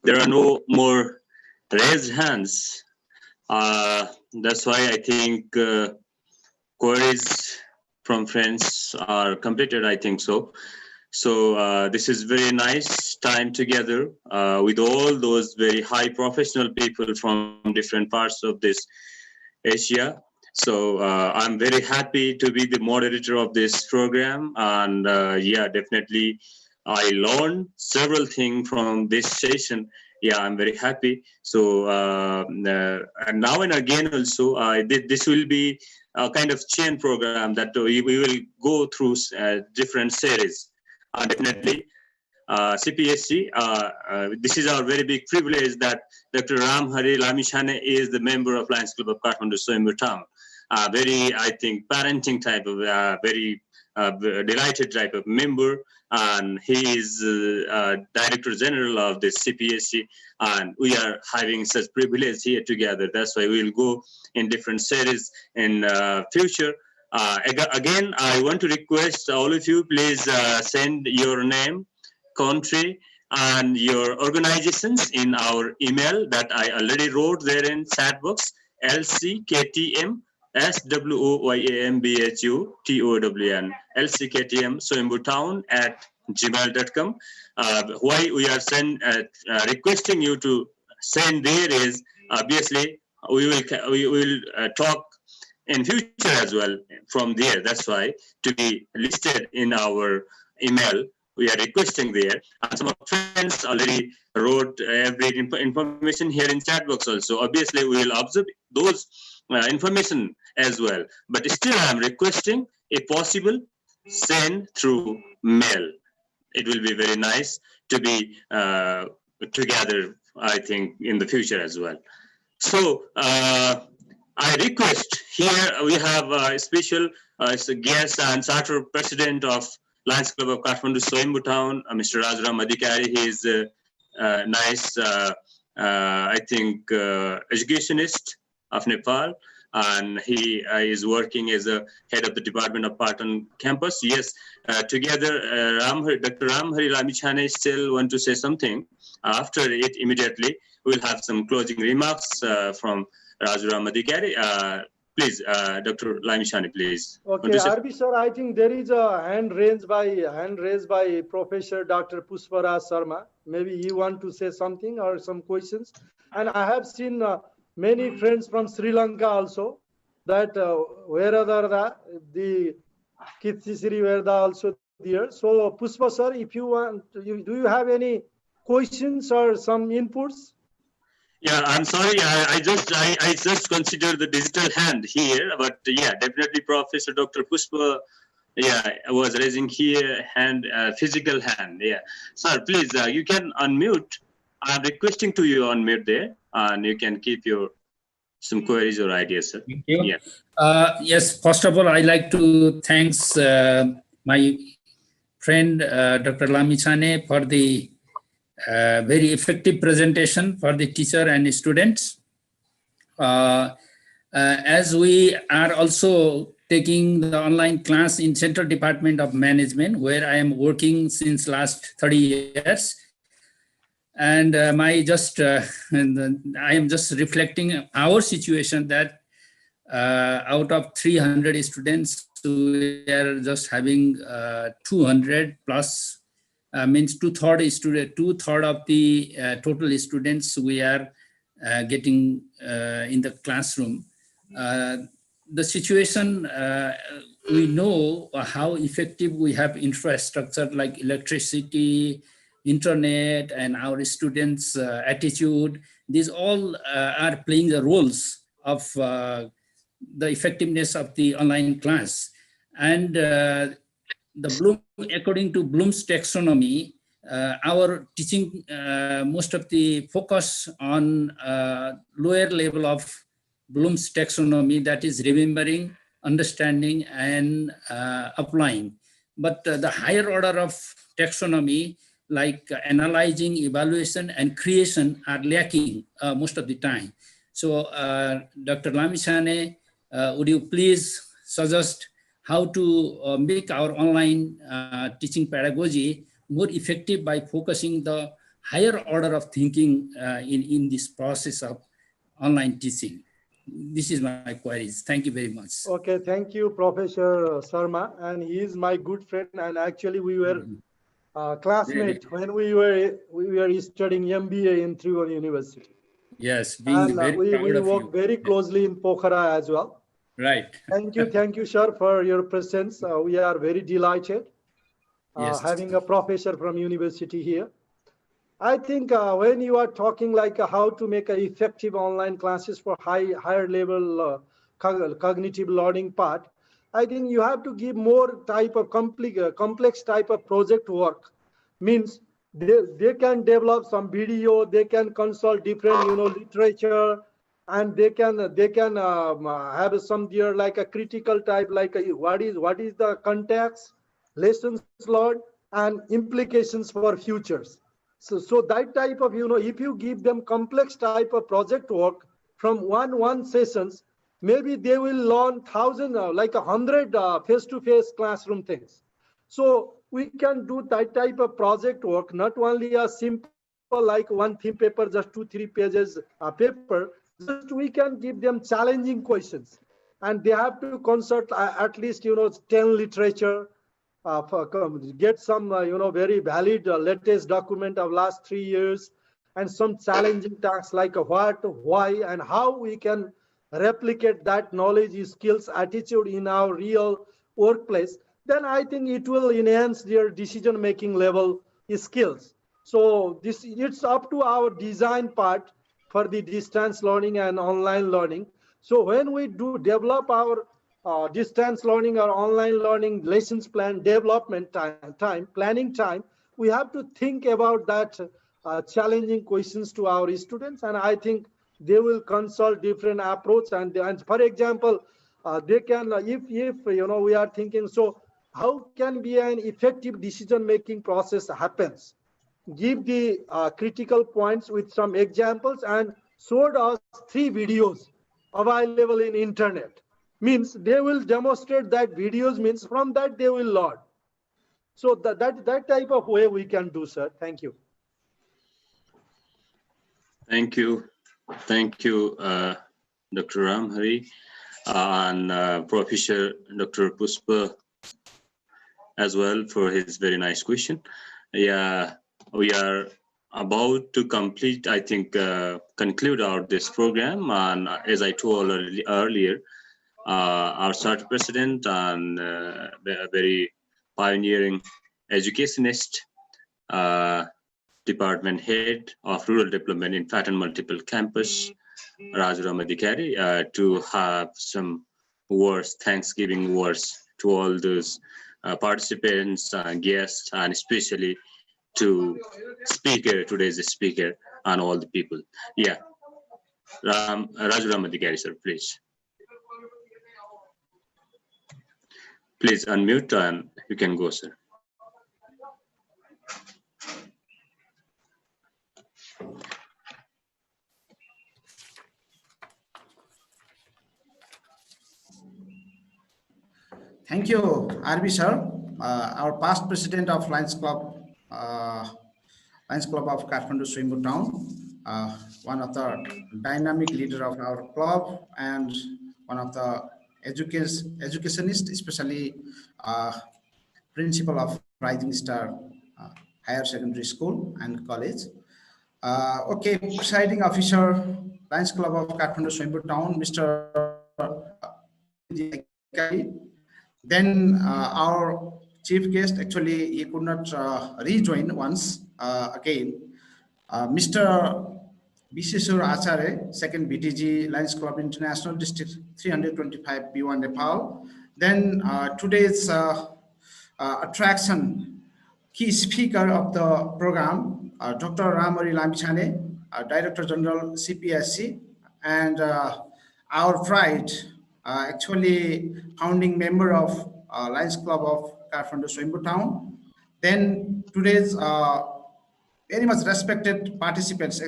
there are no more raised hands. That's why I think queries from friends are completed, I think so. So this is very nice time together with all those very high professional people from different parts of this Asia. So I'm very happy to be the moderator of this program. And yeah, definitely I learned several things from this session. yeah, I'm very happy. So and now and again also, this will be a kind of chain program that we will go through different series. Definitely, CPSC. This is our very big privilege that Dr. Ramhari Lamishane is the member of Lions Club of Kathmandu Soyombu Town. Very, I think, parenting type of very delighted type of member, and he is Director General of the CPSC, and we are having such privilege here together. That's why we will go in different series in future. Again, I want to request all of you, please send your name, country, and your organizations in our email that I already wrote there in chat box, LCKTM SWOYAMBHUTOWN, LCKTM soyombutown@gmail.com. Why we are requesting you to send there is obviously we will talk in future as well from there. That's why to be listed in our email, we are requesting there. And some of friends already wrote every information here in chat box also. Obviously, we will observe those information as well. But still, I am requesting, if possible, send through mail. It will be very nice to be together, I think, in the future as well. So, I request here we have a special guest and charter president of Lions Club of Kathmandu Soyombu Town, Mr. Rajaram Adhikari. He is a nice, I think, educationist of Nepal, and he is working as a head of the Department of Patan campus. Yes, together, Dr. Ramhari Lamishane still want to say something. After it, immediately, we'll have some closing remarks from Rajaram Adhikari. Please, Dr. Lamishane, please. Okay, RB sir, I think there is a hand raised by Professor Dr. Pushparaj Sharma. Maybe you want to say something or some questions. And I have seen many friends from Sri Lanka also, that wherever the Kitsisiri were also there. So Pushpa sir, if you want, do you have any questions or some inputs? Yeah, I'm sorry. I just consider the digital hand here, but yeah, definitely Professor Dr. Pushpa, yeah, was raising here hand, physical hand. Yeah, sir, please, you can unmute. I'm requesting to you unmute there, and you can keep your some queries or ideas, sir. Thank you. Yeah. Yes, first of all, I like to thanks my friend Dr. Lamishane for the very effective presentation for the teacher and students. As we are also taking the online class in Central Department of Management, where I am working since last 30 years. And I am just reflecting our situation that out of 300 students, we are just having 200 plus, means two-thirds of the total students we are getting in the classroom. The situation, we know how effective we have infrastructure like electricity, internet, and our students' attitude. These all are playing the roles of the effectiveness of the online class. And according to Bloom's taxonomy, our teaching, most of the focus on lower level of Bloom's taxonomy, that is remembering, understanding, and applying. But the higher order of taxonomy, like analyzing, evaluation, and creation, are lacking most of the time. So Dr. Lamishane, would you please suggest how to make our online teaching pedagogy more effective by focusing the higher order of thinking in this process of online teaching? This is my queries. Thank you very much. Okay, thank you, Professor Sharma. And he is my good friend. And actually, we were classmates when we were studying MBA in Tribhuvan University. Yes, being very proud we of work you. very closely in Pokhara as well. Right. Thank you, sir, for your presence. We are very delighted having a professor from university here. I think when you are talking like how to make effective online classes for higher level cognitive learning part, I think you have to give more type of complex type of project work. Means they can develop some video, they can consult different literature, and they can have some there like a critical type like what is the context, lessons learned, and implications for futures. So that type of if you give them complex type of project work from one sessions, maybe they will learn 1,000 like 100 face-to-face classroom things. So we can do that type of project work, not only a simple like one theme paper, just 2-3 pages paper. Just we can give them challenging questions, and they have to consult at least 10 literature, get some very valid latest document of last 3 years, and some challenging tasks like what, why, and how we can replicate that knowledge, skills, attitude in our real workplace. Then I think it will enhance their decision making level skills. So this, it's up to our design part for the distance learning and online learning. So when we do develop our distance learning or online learning lessons plan development planning time, we have to think about that challenging questions to our students, and I think they will consult different approach. And for example, they can if we are thinking, so how can be an effective decision making process happens, give the critical points with some examples, and showed us 3 videos available in internet. Means they will demonstrate that videos, means from that they will learn. So that type of way we can do, sir. Thank you. Thank you. Thank you, Dr. Ramhari, and Professor Dr. Puspa as well for his very nice question. Yeah, we are about to complete, I think, conclude this program. And as I told earlier, our CERT president and a very pioneering educationist, department head of rural development in Pattern Multiple Campus, Rajaram Adhikari, to have some words, Thanksgiving words to all those participants, guests, and especially to today's speaker, and all the people. Yeah, Rajaram Adhikari, sir, please. Please unmute and you can go, sir. Thank you, RB sir, our past president of Lions Club of Kathmandu Swimbu Town, one of the dynamic leader of our club, and one of the educationists, especially principal of Rising Star Higher Secondary School and College. Okay, presiding officer, Lions Club of Kathmandu Swimbu Town, Mr. Then our chief guest, actually he could not rejoin once again, Mr. Biseswar Acharya, second BTG Lions Club International District 325 B1 Nepal. Then today's attraction, key speaker of the program, Dr. Ramhari Lambichhane, Director General CPSC, and our pride, actually founding member of Lions Club of Kathmandu Swimbu Town. Then today's very much respected participants,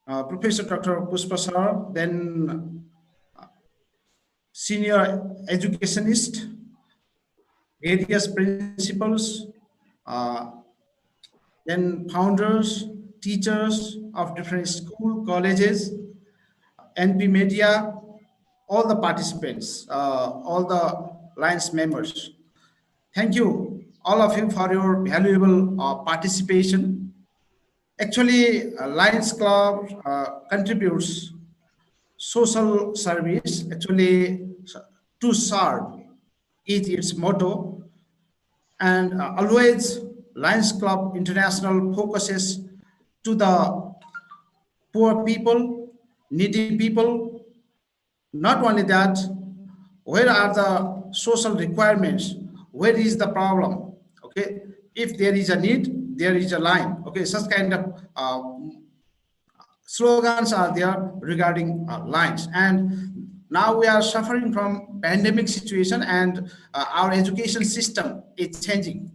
Professor Dr. Puspa sir, then senior educationist, various principals, then founders, teachers of different school, colleges, NP media, all the participants, all the Lions members. Thank you, all of you, for your valuable participation. Actually, Lions Club contributes social service, actually to serve is its motto, and always Lions Club International focuses to the poor people, needy people. Not only that, where are the social requirements? Where is the problem? Okay, if there is a need, there is a line. Okay, such kind of slogans are there regarding lines. And now we are suffering from pandemic situation, and our education system is changing.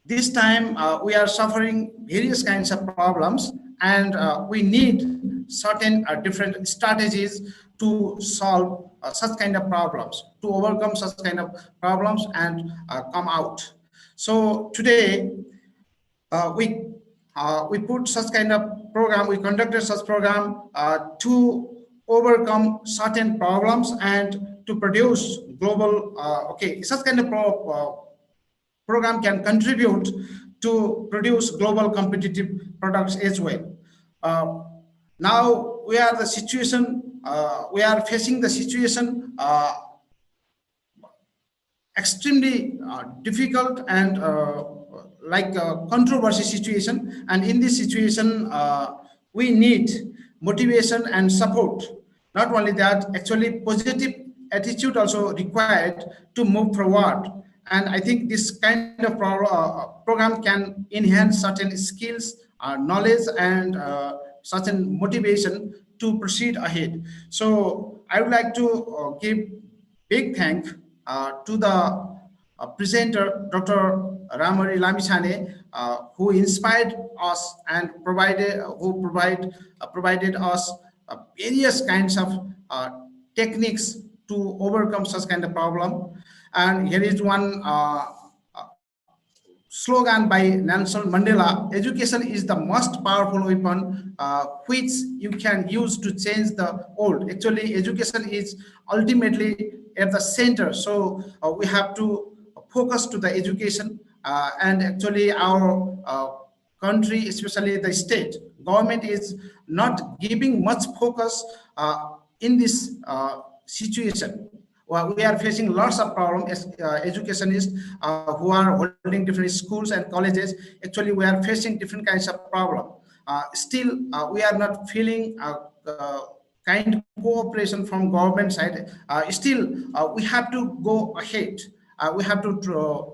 This time we are suffering various kinds of problems, and we need certain different strategies to solve such kind of problems, to overcome such kind of problems and come out. So today we put such kind of program, we conducted such program to overcome certain problems and to produce global, such kind of program can contribute to produce global competitive products as well. Now we are the situation, we are facing the situation extremely difficult and like a controversy situation. And in this situation, we need motivation and support. Not only that, actually positive attitude also required to move forward. And I think this kind of program can enhance certain skills, knowledge, and certain motivation to proceed ahead. So I would like to give big thank to the presenter, Dr. Ramari Lamichane, who inspired us and provided us various kinds of techniques to overcome such kind of problem. And here is one slogan by Nelson Mandela: education is the most powerful weapon which you can use to change the world. Actually, education is ultimately at the center. So we have to focus to the education, and actually our country, especially the state government, is not giving much focus in this situation. Well, we are facing lots of problems as educationists who are holding different schools and colleges. Actually, we are facing different kinds of problem. Still, we are not feeling kind of cooperation from government side. Still, we have to go ahead. We have to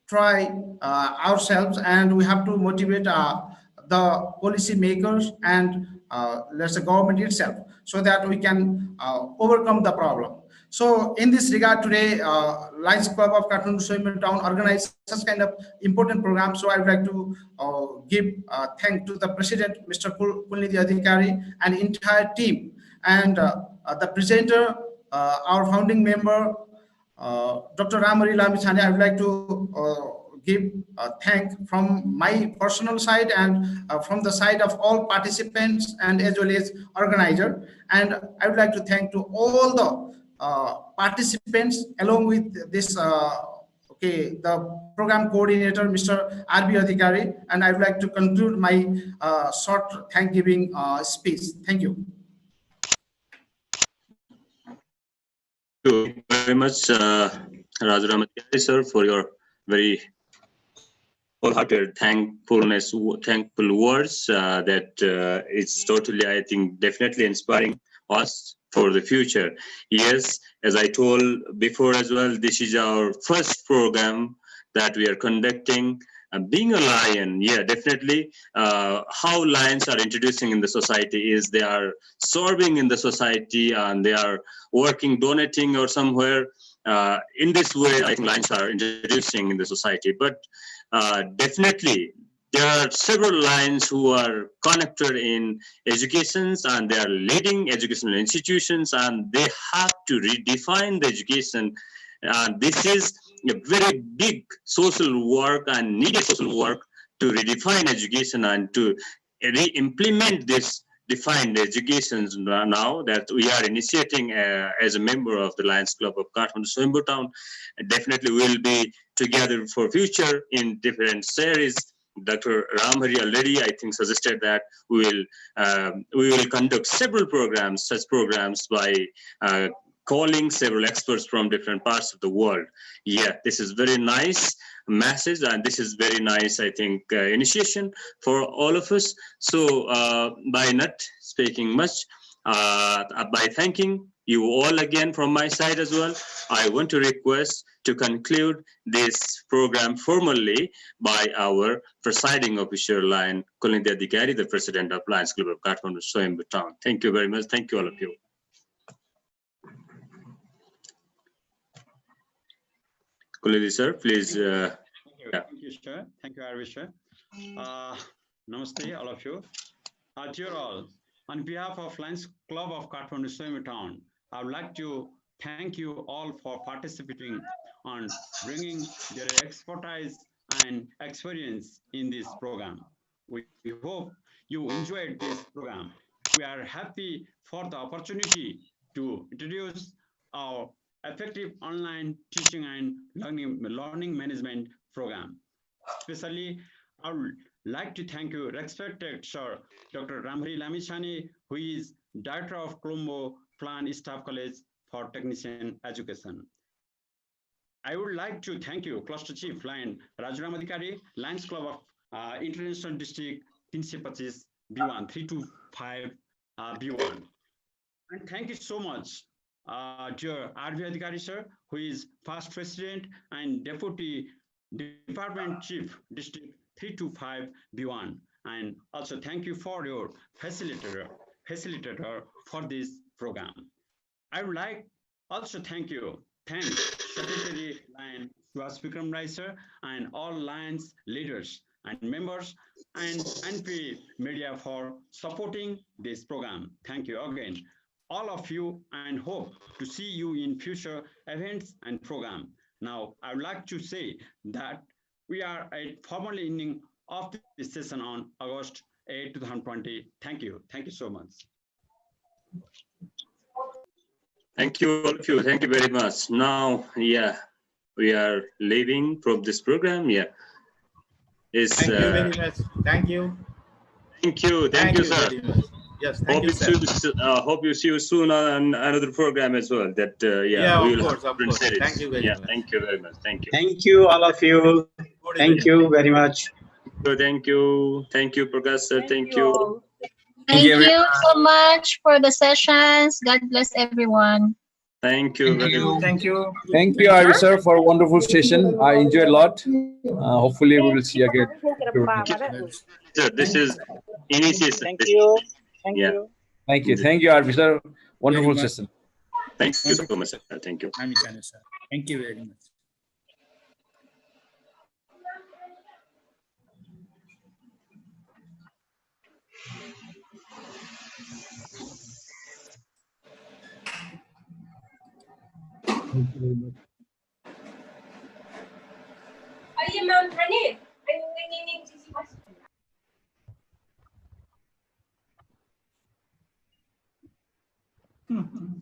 try ourselves, and we have to motivate the policy makers and let's say government itself, so that we can overcome the problem. So in this regard, today Lions Club of Kathmandu Soyombu Town organized such kind of important program. So I would like to give thanks to the president, Mr. Kulnidhi Adhikari, and entire team, and the presenter, our founding member, Dr. Ramari Lamichane. I would like to give thank from my personal side and from the side of all participants and as well as organizer. And I would like to thank to all the participants, along with this the program coordinator, Mr. R.B. Adhikari. And I would like to conclude my short thank giving speech. Thank you. Thank you very much, Raju Ramadhyani sir, for your very wholehearted thankful words. That it's totally, I think, definitely inspiring us for the future. Yes, as I told before as well, this is our first program that we are conducting. Being a lion, yeah, definitely. How lions are introducing in the society is they are serving in the society, and they are working, donating, or somewhere. In this way, I think lions are introducing in the society. But definitely, there are several lions who are connected in educations, and they are leading educational institutions, and they have to redefine the education. This is a very big social work and needed social work to redefine education and to re-implement this defined educations now that we are initiating as a member of the Lions Club of Kathmandu Soyombu Town. Definitely we'll be together for future in different series. Dr. Ramhari already, I think, suggested that we will conduct several programs, such programs by calling several experts from different parts of the world. Yeah, this is very nice. message, and this is very nice, I think, initiation for all of us. So by not speaking much, by thanking you all again from my side as well, I want to request to conclude this program formally by our presiding officer, Lion Kulindya Adhikari, the president of Lions Club of Kathmandu, Soyambu Town. Thank you very much. Thank you, all of you. Kulindya sir, please. Thank you, sir. Thank you, Arvish, sir. Namaste, all of you. Dear all, on behalf of Lions Club of Kathmandu, Soyambu Town, I would like to thank you all for participating on bringing their expertise and experience in this program. We hope you enjoyed this program. We are happy for the opportunity to introduce our effective online teaching and learning management program. Especially, I would like to thank you, respected Sir Dr. Ramhari Lamichhane, who is Director of Colombo Plan Staff College for Technician Education. I would like to thank you, Cluster Chief Lion Rajaram Adhikari, Lions Club of International District 325 B1 325 B1. And thank you so much, dear RV Adhikari sir, who is past president and deputy department chief district 325 B1. And also thank you for your facilitator for this program. I would like also thank Secretary Lion Suhas Vikram Rai sir and all Lions leaders and members and NP media for supporting this program. Thank you again, all of you, and hope to see you in future events and program. Now, I would like to say that we are at formal ending of this session on August 8, 2020. Thank you. Thank you so much. Thank you, all of you. Thank you very much. Now, yeah, we are leaving from this program. Yeah. Thank you very much. Thank you. Thank you. Thank you, sir. Very much. Yes, thank you, sir. Hope you see you soon on another program as well. That yeah, we of will course, have of course. series. Thank you very much. Thank you very much. Thank you. Thank you, all of you. Thank you very much. Thank you. Thank you, Prakash sir. Thank you. Thank you so much for the sessions. God bless everyone. Thank you. Thank you. Thank you, Arvi sir, for a wonderful session. I enjoyed a lot. Hopefully, we will see you again. Sir, this is initiation. Thank you. Thank you. Thank you. Thank you, Arvi sir. Wonderful session. Thank you so much, sir. Thank you. Thank you very much. Thank you very much. Are you Mount Honey? I'm